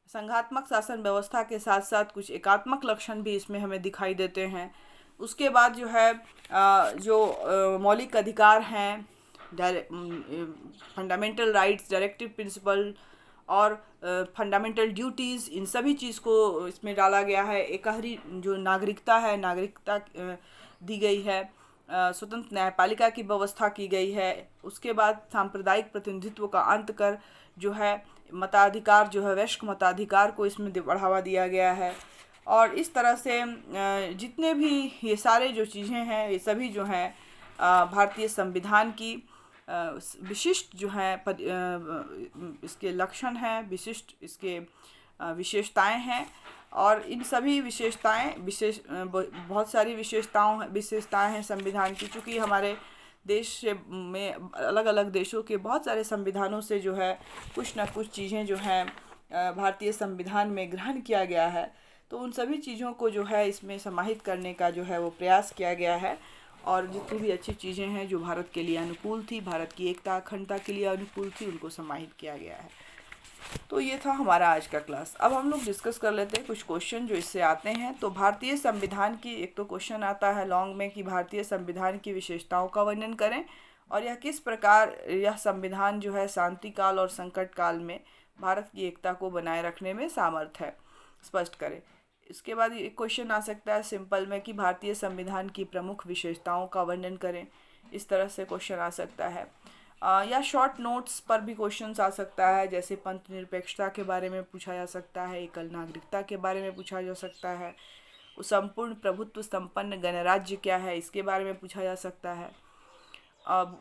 A: संघात्मक शासन व्यवस्था के साथ साथ कुछ एकात्मक लक्षण भी इसमें हमें दिखाई देते हैं। उसके बाद जो है जो मौलिक अधिकार हैं, फंडामेंटल राइट्स, डायरेक्टिव प्रिंसिपल और फंडामेंटल ड्यूटीज़, इन सभी चीज़ को इसमें डाला गया है। एकहरी जो नागरिकता है, नागरिकता दी गई है। स्वतंत्र न्यायपालिका की व्यवस्था की गई है। उसके बाद सांप्रदायिक प्रतिनिधित्व का अंत कर जो है मताधिकार जो है वयस्क मताधिकार को इसमें बढ़ावा दिया गया है। और इस तरह से जितने भी ये सारे जो चीज़ें हैं, ये सभी जो हैं भारतीय संविधान की विशिष्ट जो हैं इसके लक्षण हैं, विशिष्ट इसके विशेषताएं हैं। और इन सभी विशेषताएं बहुत सारी विशेषताएं हैं संविधान की। चूँकि हमारे देश में अलग अलग देशों के बहुत सारे संविधानों से जो है कुछ ना कुछ चीज़ें जो हैं भारतीय संविधान में ग्रहण किया गया है, तो उन सभी चीज़ों को जो है इसमें समाहित करने का जो है वो प्रयास किया गया है। और जितनी भी अच्छी चीज़ें हैं जो भारत के लिए अनुकूल थी, भारत की एकता अखंडता के लिए अनुकूल थी, उनको समाहित किया गया है। तो ये था हमारा आज का क्लास। अब हम लोग डिस्कस कर लेते हैं कुछ क्वेश्चन जो इससे आते हैं। तो भारतीय संविधान की एक तो क्वेश्चन आता है लॉन्ग में कि भारतीय संविधान की विशेषताओं का वर्णन करें और यह किस प्रकार यह संविधान जो है शांति काल और संकट काल में भारत की एकता को बनाए रखने में समर्थ है, स्पष्ट करें। इसके बाद एक क्वेश्चन आ सकता है सिंपल में कि भारतीय संविधान की प्रमुख विशेषताओं का वर्णन करें। इस तरह से क्वेश्चन आ सकता है। या शॉर्ट नोट्स पर भी क्वेश्चंस आ सकता है, जैसे पंथ निरपेक्षता के बारे में पूछा जा सकता है, एकल नागरिकता के बारे में पूछा जा सकता है, संपूर्ण प्रभुत्व संपन्न गणराज्य क्या है इसके बारे में पूछा जा सकता है।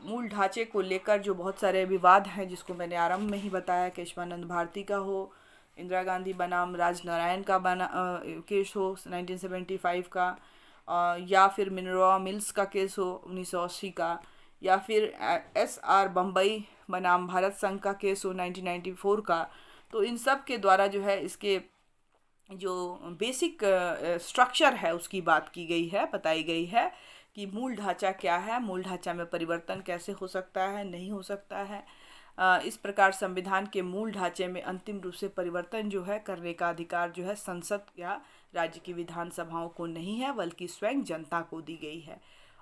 A: मूल ढांचे को लेकर जो बहुत सारे विवाद हैं, जिसको मैंने आरंभ में ही बताया, केशवानंद भारती का हो इंदिरा गांधी बनाम राजनारायण का केस हो 1975 का, या फिर मिनरवा मिल्स का केस हो 1980 का, या फिर SR बम्बई बनाम भारत संघ का केस हो 1994 का। तो इन सब के द्वारा जो है इसके जो बेसिक स्ट्रक्चर है उसकी बात की गई है, बताई गई है कि मूल ढांचा क्या है, मूल ढांचा में परिवर्तन कैसे हो सकता है, नहीं हो सकता है। इस प्रकार संविधान के मूल ढांचे में अंतिम रूप से परिवर्तन जो है करने का अधिकार जो है संसद या राज्य की विधानसभाओं को नहीं है, बल्कि स्वयं जनता को दी गई है।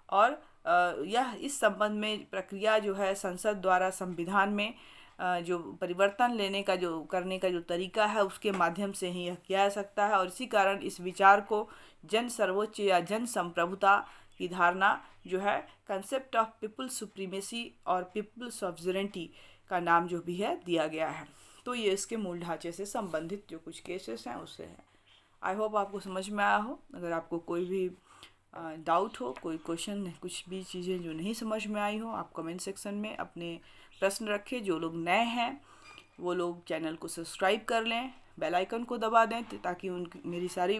A: और यह इस संबंध में प्रक्रिया जो है संसद द्वारा संविधान में जो परिवर्तन लेने का जो करने का जो तरीका है उसके माध्यम से ही यह किया जा सकता है। और इसी कारण इस विचार को जन सर्वोच्च या जन संप्रभुता की धारणा जो है कंसेप्ट ऑफ पीपल्स सुप्रीमेसी और पीपल्स सॉवरेनिटी का नाम जो भी है दिया गया है। तो ये इसके मूल ढांचे से संबंधित जो कुछ केसेस हैं उससे है। आई होप आपको समझ में आया हो। अगर आपको कोई भी डाउट हो, कोई क्वेश्चन, कुछ भी चीज़ें जो नहीं समझ में आई हो, आप कमेंट सेक्शन में अपने प्रश्न रखें। जो लोग नए हैं वो लोग चैनल को सब्सक्राइब कर लें, बेल आइकन को दबा दें ताकि मेरी सारी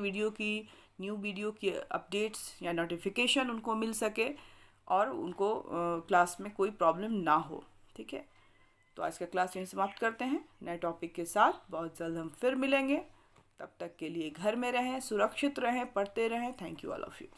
A: न्यू वीडियो की अपडेट्स या नोटिफिकेशन उनको मिल सके और उनको क्लास में कोई प्रॉब्लम ना हो। ठीक है, तो आज का क्लास यहीं समाप्त करते हैं नए टॉपिक के साथ। बहुत जल्द हम फिर मिलेंगे। तब तक के लिए घर में रहें, सुरक्षित रहें, पढ़ते रहें। Thank you all of you.